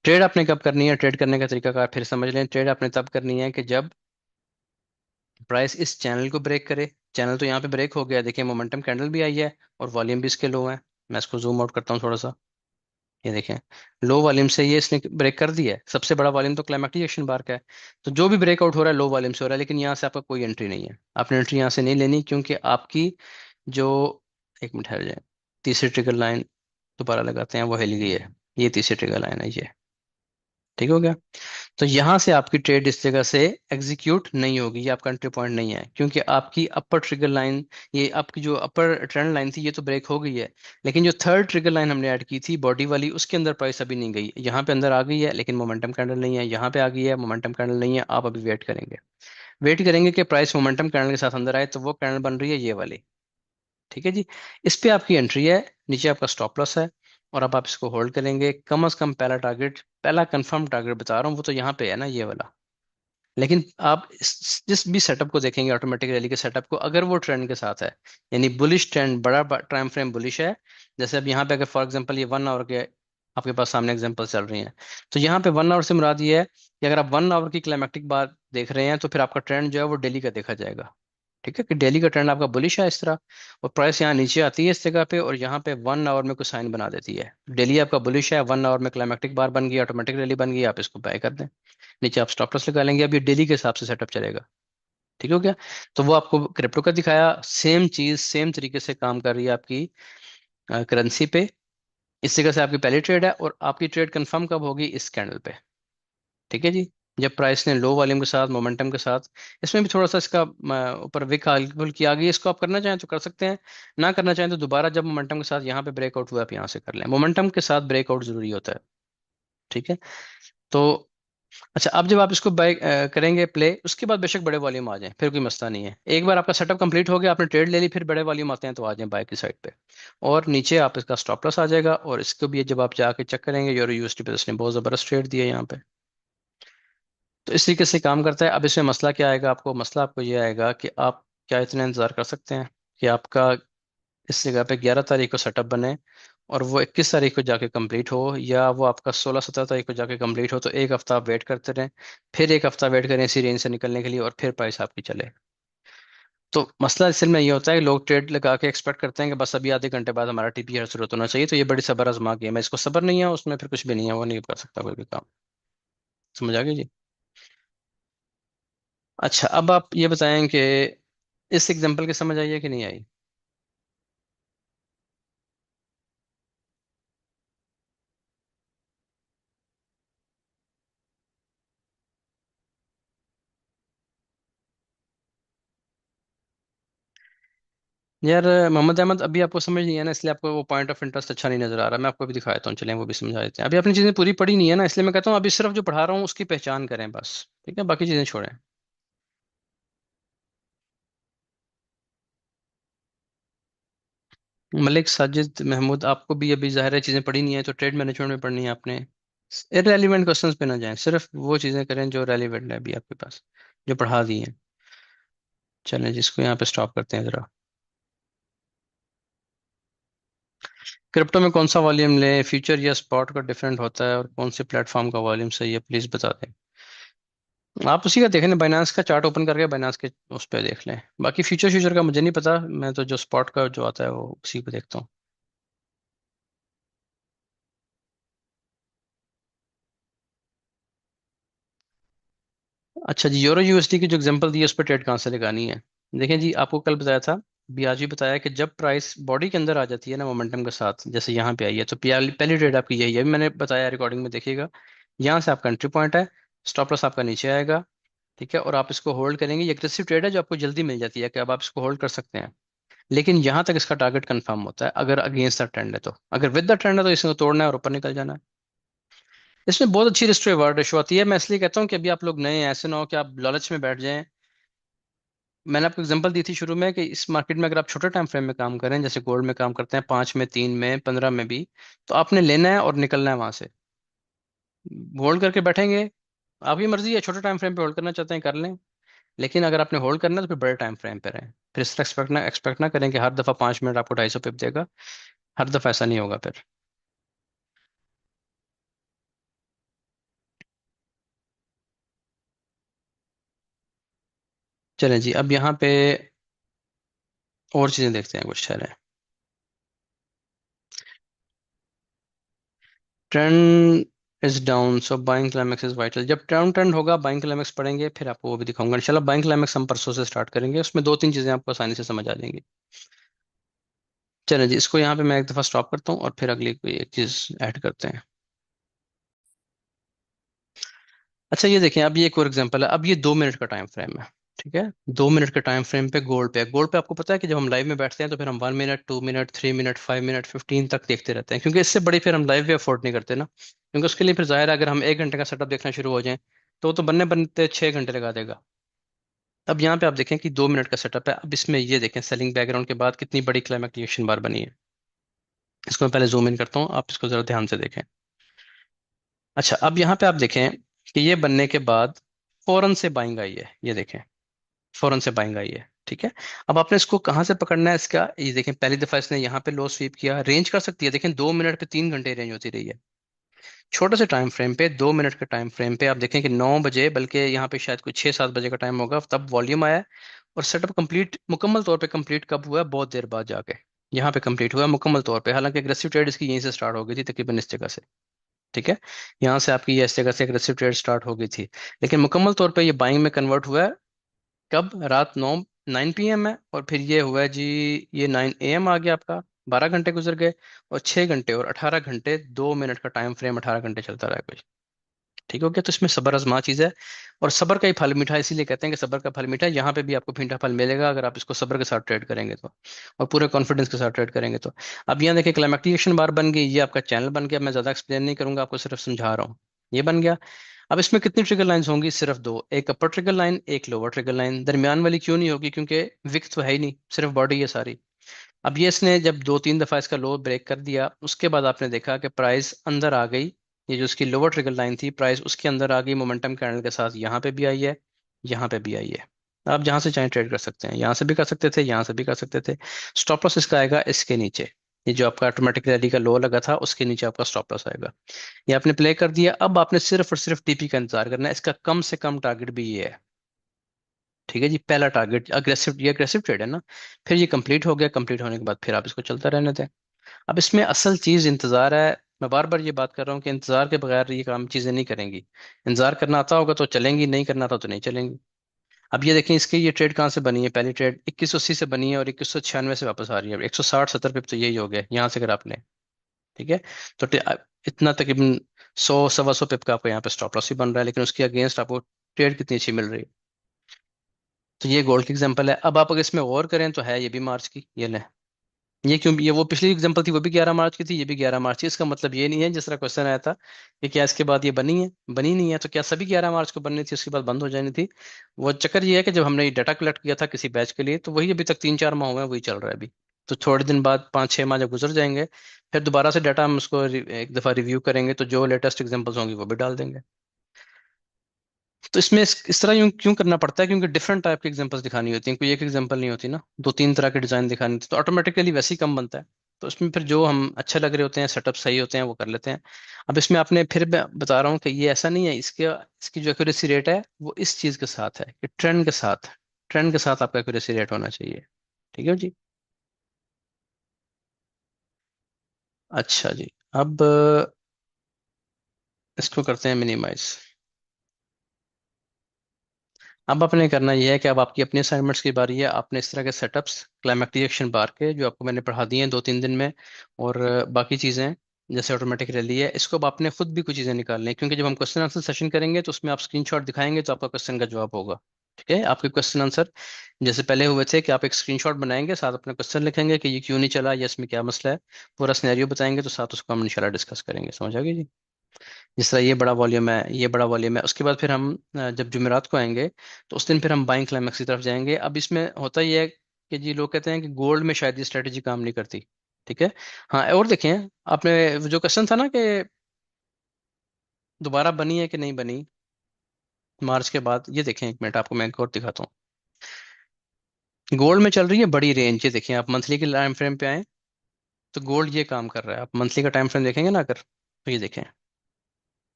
ट्रेड आपने कब करनी है, ट्रेड करने का तरीका का फिर समझ लें। ट्रेड आपने तब करनी है कि जब प्राइस इस चैनल को ब्रेक करे। चैनल तो यहाँ पे ब्रेक हो गया, देखिए मोमेंटम कैंडल भी आई है और वॉल्यूम भी इसके लो है। मैं इसको जूम आउट करता हूँ थोड़ा सा। ये देखें, लो वॉल्यूम से ये इसने ब्रेक कर दिया है। सबसे बड़ा वॉल्यूम तो क्लाइमेक्टिक एक्शन बार का है। तो जो भी ब्रेकआउट हो रहा है लो वॉल्यूम से हो रहा है, लेकिन यहाँ से आपका कोई एंट्री नहीं है। आपने एंट्री यहाँ से नहीं लेनी, क्योंकि आपकी जो, एक मिनट ठहर जाए, तीसरी ट्रिगर लाइन दोबारा लगाते हैं, वो हिल गई है। ये तीसरी ट्रिगर लाइन है, ये ठीक हो गया। तो यहां से आपकी ट्रेड इस जगह से एग्जीक्यूट नहीं होगी, ये आपका एंट्री पॉइंट नहीं है, क्योंकि आपकी अपर ट्रिगर लाइन, ये आपकी जो अपर ट्रेंड लाइन थी, ये तो ब्रेक हो गई है। लेकिन जो थर्ड ट्रिगर लाइन हमने ऐड की थी बॉडी वाली, उसके अंदर प्राइस अभी नहीं गई। यहाँ पे अंदर आ गई है लेकिन मोमेंटम कैंडल नहीं है, यहाँ पे आ गई है मोमेंटम कैंडल नहीं है। आप अभी वेट करेंगे, वेट करेंगे कि प्राइस मोमेंटम कैंडल के साथ अंदर आए, तो वो कैंडल बन रही है ये वाली। ठीक है जी, इस पे आपकी एंट्री है, नीचे आपका स्टॉप लॉस है। और अब आप इसको होल्ड करेंगे। कम से कम पहला टारगेट, पहला कंफर्म टारगेट बता रहा हूँ, वो तो यहाँ पे है ना, ये वाला। लेकिन आप जिस भी सेटअप को देखेंगे, ऑटोमेटिक रैली के सेटअप को, अगर वो ट्रेंड के साथ है, यानी बुलिश ट्रेंड, बड़ा टाइम फ्रेम बुलिश है। जैसे अब यहाँ पे अगर फॉर एग्जांपल ये 1 आवर के आपके पास सामने एग्जांपल चल रही हैं, तो यहाँ पे 1 आवर से मुराद ये है कि अगर आप 1 आवर की क्लाइमेक्टिक बार देख रहे हैं, तो फिर आपका ट्रेंड जो है वो डेली का देखा जाएगा। ठीक है, कि डेली का ट्रेंड आपका बुलिश है इस तरह, और प्राइस यहाँ नीचे आती है इस जगह पे, और यहाँ पे 1 आवर में कुछ साइन बना देती है। डेली आपका बुलिश है, 1 आवर में क्लाइमेक्टिक बार बन गई, ऑटोमेटिक रैली बन गई, आप इसको बाय कर दें। नीचे आप स्टॉप लॉस लगा लेंगे। अब ये डेली के हिसाब से सेटअप चलेगा। ठीक हो गया। तो वो आपको क्रिप्टो का दिखाया, सेम चीज सेम तरीके से काम कर रही है आपकी करेंसी पे। इस जगह से आपकी पहली ट्रेड है, और आपकी ट्रेड कंफर्म कब होगी, इस कैंडल पे। ठीक है जी, जब प्राइस ने लो वॉल्यूम के साथ, मोमेंटम के साथ, इसमें भी थोड़ा सा इसका ऊपर विक हाइल की आ गई। इसको आप करना चाहें तो कर सकते हैं, ना करना चाहें तो दोबारा जब मोमेंटम के साथ यहाँ पे ब्रेकआउट हुआ, आप यहाँ से कर लें। मोमेंटम के साथ ब्रेकआउट जरूरी होता है। ठीक है। तो अच्छा, अब जब आप इसको बाय करेंगे प्ले, उसके बाद बेशक बड़े वॉल्यूम आ जाए, फिर कोई मसला नहीं है। एक बार आपका सेटअप कंप्लीट हो गया, आपने ट्रेड ले ली, फिर बड़े वॉल्यूम आते हैं तो आ जाए बाय की साइड पे। और नीचे आप इसका स्टॉप लॉस आ जाएगा, और इसको भी जब आप जाके चेक करेंगे, यूरो यूएसडी पे इसने बहुत ज़बरदस्त ट्रेड दिया है यहाँ पे। तो इस तरीके से काम करता है। अब इसमें मसला क्या आएगा आपको, मसला आपको ये आएगा कि आप क्या इतना इंतज़ार कर सकते हैं कि आपका इस जगह पे 11 तारीख को सेटअप बने, और वो 21 तारीख को जाके कंप्लीट हो, या वो आपका 16-17 तारीख को जाके कंप्लीट हो। तो एक हफ्ता आप वेट करते रहें, फिर एक हफ्ता वेट करें इसी रेंज से निकलने के लिए, और फिर प्राइस आपकी चले। तो मसला असल में ये होता है कि लोग ट्रेड लगा के एक्सपेक्ट करते हैं कि बस अभी आधे घंटे बाद हमारा टीपी शुरू होना चाहिए। तो ये बड़ी सबर आजमा गेम है, इसको सबर नहीं है उसमें, फिर कुछ भी नहीं है, वो नहीं कर सकता कोई भी काम। समझ आ गई जी। अच्छा, अब आप ये बताएं कि इस एग्जांपल की समझ आई है कि नहीं आई। यार मोहम्मद अहमद, अभी आपको समझ नहीं है ना, इसलिए आपको वो पॉइंट ऑफ इंटरेस्ट अच्छा नहीं नजर आ रहा। मैं आपको भी दिखाता हूँ, चलें वो भी समझा देते हैं। अभी अपनी चीजें पूरी पढ़ी नहीं है ना, इसलिए मैं कहता हूँ अभी सिर्फ जो पढ़ा रहा हूँ उसकी पहचान करें बस। ठीक है, बाकी चीजें छोड़ें। मलिक साजिद महमूद, आपको भी अभी जाहिर है चीजें पढ़ी नहीं है, तो ट्रेड मैनेजमेंट में पढ़नी है आपने। इररेलीवेंट क्वेश्चंस पे ना जाएं, सिर्फ वो चीजें करें जो रेलिवेंट है अभी आपके पास, जो पढ़ा दी हैं। चलें जिसको यहाँ पे स्टॉप करते हैं जरा। क्रिप्टो में कौन सा वॉल्यूम लें, फ्यूचर या स्पॉट का डिफरेंट होता है, और कौन से प्लेटफॉर्म का वॉल्यूम सही है, प्लीज बता दें। आप उसी का देखें ना, बाइनांस का चार्ट ओपन करके बाइनांस के उस पर देख लें। बाकी फ्यूचर फ्यूचर का मुझे नहीं पता, मैं तो जो स्पॉट का जो आता है वो उसी पे देखता हूँ। अच्छा जी, यूरो यूएसडी की जो एग्जांपल दी है उस पर ट्रेड कहाँ से लगानी है। देखें जी, आपको कल बताया था, भी आज भी बताया कि जब प्राइस बॉडी के अंदर आ जाती है ना मोमेंटम के साथ, जैसे यहाँ पे आई है, तो पहली पहली ट्रेड आपकी यही है। अभी मैंने बताया, रिकॉर्डिंग में देखिएगा। यहाँ से आपका एंट्री पॉइंट है, स्टॉप लॉस आपका नीचे आएगा। ठीक है, और आप इसको होल्ड करेंगे। ये एग्रेसिव ट्रेड है जो आपको जल्दी मिल जाती है कि अब आप इसको होल्ड कर सकते हैं। लेकिन यहाँ तक इसका टारगेट कंफर्म होता है, अगर अगेंस्ट द ट्रेंड है तो। अगर विद द ट्रेंड है तो इसको तोड़ना है और ऊपर निकल जाना है। इसमें बहुत अच्छी रिस्क रिवार्ड रेशो आती है। मैं इसलिए कहता हूँ कि अभी आप लोग नए हैं, ऐसे ना हो कि आप लालच में बैठ जाएं। मैंने आपको एग्जांपल दी थी शुरू में कि इस मार्केट में अगर आप छोटे टाइम फ्रेम में काम करें, जैसे गोल्ड में काम करते हैं, 5 में, 3 में, 15 में भी, तो आपने लेना है और निकलना है वहां से। होल्ड करके बैठेंगे, आपकी मर्जी है, छोटे टाइम फ्रेम पे होल्ड करना चाहते हैं कर लें। लेकिन अगर आपने होल्ड करना है तो फिर बड़े टाइम फ्रेम पे रहें। फिर इस तरह एक्सपेक्ट ना करें कि हर दफा 5 मिनट आपको 250 पिप देगा। हर दफा ऐसा नहीं होगा फिर। चलें जी, अब यहाँ पे और चीजें देखते हैं कुछ ठहरे। Trend is down so buying climax is vital. जब ट्रेंड ट्रेंड होगा, बाइंग क्लाइमेक्स पढ़ेंगे, फिर आपको वो भी दिखाऊंगा इंशाल्लाह। बाइंग क्लाइमेक्स हम परसों से स्टार्ट करेंगे, उसमें दो तीन चीजें आपको आसानी से समझ आ जाएंगी। चलें जी, इसको यहाँ पे मैं एक दफा स्टॉप करता हूँ और फिर अगली कोई एक चीज ऐड करते हैं। अच्छा ये देखें, अब ये एक और एग्जांपल है। अब ये 2 मिनट का टाइम फ्रेम है, ठीक है। 2 मिनट के टाइम फ्रेम पे गोल्ड पे आपको पता है कि जब हम लाइव में बैठते हैं तो फिर हम 1 मिनट, 2 मिनट, 3 मिनट, 5 मिनट, 15 तक देखते रहते हैं, क्योंकि इससे बड़ी फिर हम लाइव भी अफोर्ड नहीं करते ना। क्योंकि उसके लिए फिर जाहिर है, अगर हम 1 घंटे का सेटअप देखना शुरू हो जाएं तो वो तो बनने बनते 6 घंटे लगा देगा। अब यहाँ पे आप देखें कि 2 मिनट का सेटअप है। अब इसमें ये देखें, सेलिंग बैकग्राउंड के बाद कितनी बड़ी क्लाइमेक्स बार बनी है। इसको मैं पहले जूम इन करता हूँ, आप इसको जरा ध्यान से देखें। अच्छा, अब यहाँ पे आप देखें कि ये बनने के बाद फौरन से बाइंग आई है, ये देखें, फौरन से बाइंग आई है, ठीक है। अब आपने इसको कहाँ से पकड़ना है इसका, ये देखें, पहली दफा इसने यहाँ पे लो स्वीप किया, रेंज कर सकती है, देखें 2 मिनट पे 3 घंटे रेंज होती रही है। छोटे से टाइम फ्रेम पे, 2 मिनट के टाइम फ्रेम पे आप देखें कि 9 बजे, बल्कि यहाँ पे शायद कोई 6-7 बजे का टाइम होगा, तब वॉल्यूम आया है। और सेटअप कंप्लीट, मुकम्मल तौर पे कंप्लीट कब हुआ है? बहुत देर बाद जाके यहाँ पे कंप्लीट हुआ है मुकम्मल तौर पे। हालांकि एग्रेसिव ट्रेड इसकी यहीं से स्टार्ट हो गई थी, तकरीबन इस जगह से, ठीक है। यहाँ से आपकी ये इस जगह से एग्रेसिव ट्रेड स्टार्ट हो गई थी। लेकिन मुकम्मल तौर पे ये बाइंग में कन्वर्ट हुआ है कब? रात 9 9 PM है, और फिर ये हुआ है जी, ये 9 AM आ गया आपका। 12 घंटे गुजर गए, और 6 घंटे और 18 घंटे, 2 मिनट का टाइम फ्रेम 18 घंटे चलता रहा कुछ। ठीक हो गया? तो इसमें सबर आजमा चीज है। और सबर का ही फल मीठा, इसीलिए कहते हैं कि सबर का फल मीठा है। यहाँ पे भी आपको मीठा फल मिलेगा अगर आप इसको सबर के साथ ट्रेड करेंगे तो, और पूरे कॉन्फिडेंस के साथ ट्रेड करेंगे तो। अब यहाँ देखिए, क्लाइमेक्टिकेशन बार बन गई, ये आपका चैनल बन गया। मैं ज्यादा एक्सप्लेन नहीं करूंगा, आपको सिर्फ समझा रहा हूँ। ये बन गया। अब इसमें कितनी ट्रिगर लाइंस होंगी? सिर्फ दो, एक अपर ट्रिगर लाइन, एक लोअर ट्रिगर लाइन। दरमियान वाली क्यों नहीं होगी? क्योंकि विक तो है ही नहीं, सिर्फ बॉडी है सारी। अब ये इसने जब 2-3 दफा इसका लो ब्रेक कर दिया, उसके बाद आपने देखा कि प्राइस अंदर आ गई। ये जो इसकी लोअर ट्रिगर लाइन थी, प्राइस उसके अंदर आ गई मोमेंटम कैंडल के साथ, यहाँ पे भी आई है, यहाँ पे भी आई है। आप जहां से चाहें ट्रेड कर सकते हैं, यहाँ से भी कर सकते थे, यहाँ से भी कर सकते थे। स्टॉप लॉस इसका आएगा इसके नीचे, ये जो आपका ऑटोमेटिक रैली का लो लगा था उसके नीचे आपका स्टॉप लॉस आएगा। ये आपने प्ले कर दिया। अब आपने सिर्फ और सिर्फ टीपी का इंतजार करना है। इसका कम से कम टारगेट भी ये है, ठीक है जी। पहला टारगेट अग्रेसिव, ये अग्रेसिव ट्रेड है ना। फिर ये कंप्लीट हो गया, कंप्लीट होने के बाद फिर आप इसको चलता रहने दें। अब इसमें असल चीज इंतजार है। मैं बार बार ये बात कर रहा हूँ कि इंतजार के बगैर ये काम चीजें नहीं करेंगी। इंतजार करना आता होगा तो चलेंगी, नहीं करना आता तो नहीं चलेंगी। अब ये देखें, इसकी ये ट्रेड कहाँ से बनी है? पहली ट्रेड 2180 से बनी है, और 2196 से वापस आ रही है। 160-70 पे तो यही हो गया यहाँ से अगर आपने, ठीक है। तो इतना तकरीबन 100 सवा 100 पिप का आपको यहाँ पे स्टॉप लॉस भी बन रहा है, लेकिन उसके अगेंस्ट आपको ट्रेड कितनी अच्छी मिल रही है। तो ये गोल्ड की एग्जांपल है। अब आप अगर इसमें गौर करें तो है ये भी मार्च की, ये ले। ये क्यों? ये वो पिछली एग्जांपल थी, वो भी 11 मार्च की थी, ये भी 11 मार्च की। इसका मतलब ये नहीं है, जिस तरह क्वेश्चन आया था कि क्या इसके बाद ये बनी है, बनी नहीं है, तो क्या सभी 11 मार्च को बननी थी उसके बाद बंद हो जानी थी? वो चक्कर ये है कि जब हमने ये डाटा कलेक्ट किया था किसी बैच के लिए, तो वही अभी तक 3-4 माह हुए हैं, वही चल रहा है अभी। तो थोड़े दिन बाद, 5-6 माह जब गुजर जाएंगे, फिर दोबारा से डाटा हम उसको एक दफा रिव्यू करेंगे, तो जो लेटेस्ट एग्जांपल्स होंगी वो भी डाल देंगे। तो इसमें इस तरह यूं क्यों करना पड़ता है? क्योंकि डिफरेंट टाइप की एग्जांपल्स दिखानी होती हैं, कोई एक एग्जांपल नहीं होती ना, 2-3 तरह के डिजाइन दिखानी होती, तो ऑटोमेटिकली वैसे ही कम बनता है। तो इसमें फिर जो हम अच्छे लग रहे होते हैं, सेटअप सही होते हैं, वो कर लेते हैं। अब इसमें आपने फिर मैं बता रहा हूँ कि ये ऐसा नहीं है, इसके इसकी जो एक्यूरेसी रेट है वो इस चीज के साथ है कि ट्रेंड के साथ, ट्रेंड के साथ आपका एक्यूरेसी रेट होना चाहिए। ठीक है जी। अच्छा जी, अब इसको करते हैं मिनिमाइज। अब आपने करना यह है कि अब आपकी अपनी असाइनमेंट्स की बारी है। आपने इस तरह के सेटअप्स, क्लाइमेक्टिक एक्शन बार के, जो आपको मैंने पढ़ा दिए हैं 2-3 दिन में, और बाकी चीज़ें जैसे ऑटोमेटिक रैली है, इसको अब आपने खुद भी कुछ चीज़ें निकालनी है, क्योंकि जब हम क्वेश्चन आंसर सेशन करेंगे तो उसमें आप स्क्रीनशॉट दिखाएंगे तो आपका क्वेश्चन का जवाब होगा। ठीक है, आपके क्वेश्चन आंसर जैसे पहले हुए थे कि आप एक स्क्रीनशॉट बनाएंगे, साथ अपना क्वेश्चन लिखेंगे कि ये क्यों नहीं चला या इसमें क्या मसला है, पूरा सिनेरियो बताएंगे, तो साथ उसको हम इंशाल्लाह डिस्कस करेंगे। समझ आ गई जी? जिस तरह ये बड़ा वॉल्यूम है, ये बड़ा वॉल्यूम है। उसके बाद फिर हम जब जुमेरात को आएंगे तो उस दिन फिर हम बाइंग क्लाइमेक्स की तरफ जाएंगे। अब इसमें होता ये है कि जी लोग कहते हैं कि गोल्ड में शायद ये स्ट्रेटजी काम नहीं करती। ठीक है। हाँ, और देखें, आपने जो क्वेश्चन था ना कि दोबारा बनी है कि नहीं बनी मार्च के बाद, ये देखें एक मिनट, आपको मैं एक और दिखाता हूँ। गोल्ड में चल रही है बड़ी रेंज, ये देखें आप मंथली के टाइम फ्रेम पे आए तो गोल्ड ये काम कर रहा है। आप मंथली का टाइम फ्रेम देखेंगे ना अगर, तो ये देखें,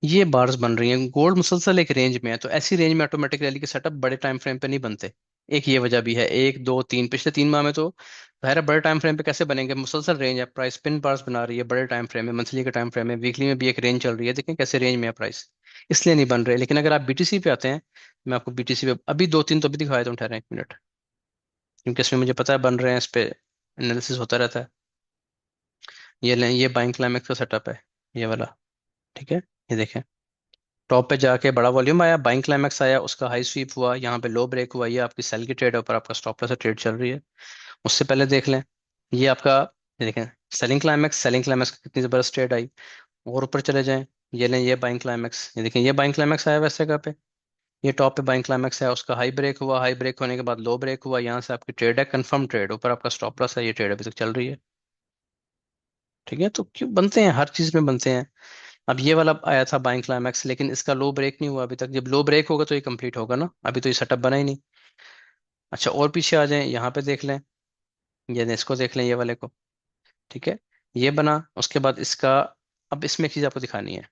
ये बार्स बन रही हैं। गोल्ड मुसलसल एक रेंज में है, तो ऐसी रेंज में ऑटोमेटिक रैली के सेटअप बड़े टाइम फ्रेम पे नहीं बनते। एक ये वजह भी है, एक दो तीन, पिछले 3 माह में तो ज़ाहिर है बड़े टाइम फ्रेम पे कैसे बनेंगे, मुसलसल रेंज है, प्राइस पिन बार्स बना रही है बड़े टाइम फ्रेम में, मंथली के टाइम फ्रेम में, वीकली में भी एक रेंज चल रही है, देखें कैसे रेंज में है प्राइस, इसलिए नहीं बन रहे। लेकिन अगर आप बीटीसी पे आते हैं, मैं आपको बीटीसी पे अभी दो तीन तो अभी दिखाया था, ठहरें एक मिनट, क्योंकि इसमें मुझे पता है बन रहे हैं, इस पे एनालिसिस होता रहता है। ये लें, ये बाइंग क्लाइमेक्स का सेटअप है, ये वाला। ठीक है, ये देखें, टॉप पे जाके बड़ा वॉल्यूम आया, बाइंग क्लाइमेक्स आया, उसका हाई स्वीप हुआ, यहाँ पे लो ब्रेक हुआ, ये आपकी सेल की ट्रेड है, ऊपर आपका स्टॉप लॉस से ट्रेड चल रही है। उससे पहले देख लें, ये आपका, ये देखें, सेलिंग क्लाइमेक्स, सेलिंग क्लाइमेक्स की कितनी जबरदस्त ट्रेड आई। और ऊपर चले जाएं, ये लें, ये बाइंग क्लाइमेक्स, ये देखें, ये बाइंग क्लाइमेक्स आया वैसे जगह पे, ये टॉप पे बाइंग क्लाइमेक्स है, उसका हाई ब्रेक हुआ, हाई ब्रेक होने के बाद लो ब्रेक हुआ, यहाँ से आपकी ट्रेड है कंफर्म ट्रेड, ऊपर आपका स्टॉप लॉस है, ये ट्रेड अभी तक चल रही है। ठीक है, तो क्यों बनते हैं, हर चीज में बनते हैं। अब ये वाला आया था बाइंग क्लाइमैक्स, लेकिन इसका लो ब्रेक नहीं हुआ अभी तक, जब लो ब्रेक होगा तो ये कंप्लीट होगा ना, अभी तो ये सेटअप बना ही नहीं। अच्छा, और पीछे आ जाएं, यहाँ पे देख लें, ये इसको देख लें, ये वाले को। ठीक है, ये बना, उसके बाद इसका, अब इसमें एक चीज़ आपको दिखानी है,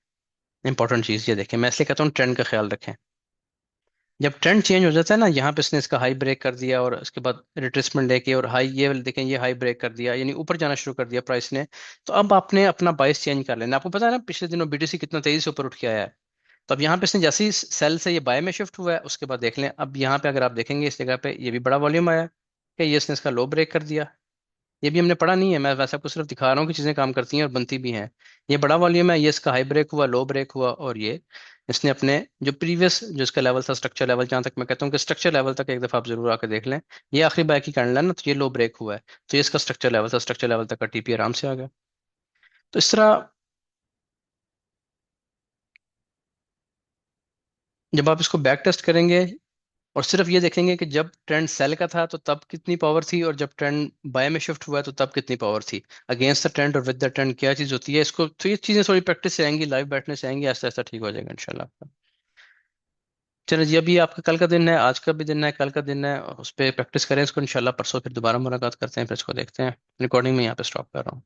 इंपॉर्टेंट चीज़, ये देखें, मैं इसलिए कहता हूँ ट्रेंड का ख्याल रखें। जब ट्रेंड चेंज हो जाता है ना, यहाँ पे इसने इसका हाई ब्रेक कर दिया और उसके बाद रिट्रेसमेंट लेके और हाई, ये वाले देखें, ये हाई ब्रेक कर दिया, यानी ऊपर जाना शुरू कर दिया प्राइस ने, तो अब आपने अपना बाइस चेंज कर लेना। आपको पता है ना पिछले दिनों बीटीसी कितना तेजी से ऊपर उठ के आया है। तो अब यहाँ पे इसने जैसे ही सेल से ये बाय में शिफ्ट हुआ है, उसके बाद देख लें, अब यहाँ पे अगर आप देखेंगे इस जगह पे ये भी बड़ा वॉल्यूम आया कि ये इसने इसका लो ब्रेक कर दिया। ये भी हमने पढ़ा नहीं है, मैं वैसे आपको सिर्फ दिखा रहा हूँ कि चीज़ें काम करती हैं और बनती भी हैं। ये बड़ा वॉल्यूम है, ये इसका हाई ब्रेक हुआ, लो ब्रेक हुआ, और ये इसने अपने जो प्रीवियस जो इसका लेवल था, स्ट्रक्चर लेवल, जहाँ तक मैं कहता हूँ कि स्ट्रक्चर लेवल तक एक दफ़ा आप जरूर आकर देख लें। ये आखिरी बाय की कैंडल है ना, तो ये लो ब्रेक हुआ है, तो ये इसका स्ट्रक्चर लेवल था, स्ट्रक्चर लेवल तक का टीपी आराम से आ गया। तो इस तरह जब आप इसको बैक टेस्ट करेंगे और सिर्फ ये देखेंगे कि जब ट्रेंड सेल का था तो तब कितनी पावर थी, और जब ट्रेंड बाय में शिफ्ट हुआ है तो तब कितनी पावर थी, अगेंस्ट द ट्रेंड और विद द ट्रेंड क्या चीज़ होती है, इसको तो ये चीज़ें थोड़ी प्रैक्टिस से आएंगी, लाइव बैठने से आएंगी, आस्ते आस्ते ठीक हो जाएगा इंशाल्लाह आपका। चलो जी, अभी आपका कल का दिन है, आज का भी दिन है, कल का दिन है, उस पर प्रैक्टिस करें इसको, इंशाल्लाह परसों फिर दोबारा मुलाकात करते हैं, फिर इसको देखते हैं। रिकॉर्डिंग में यहाँ पे स्टॉप कर रहा हूँ।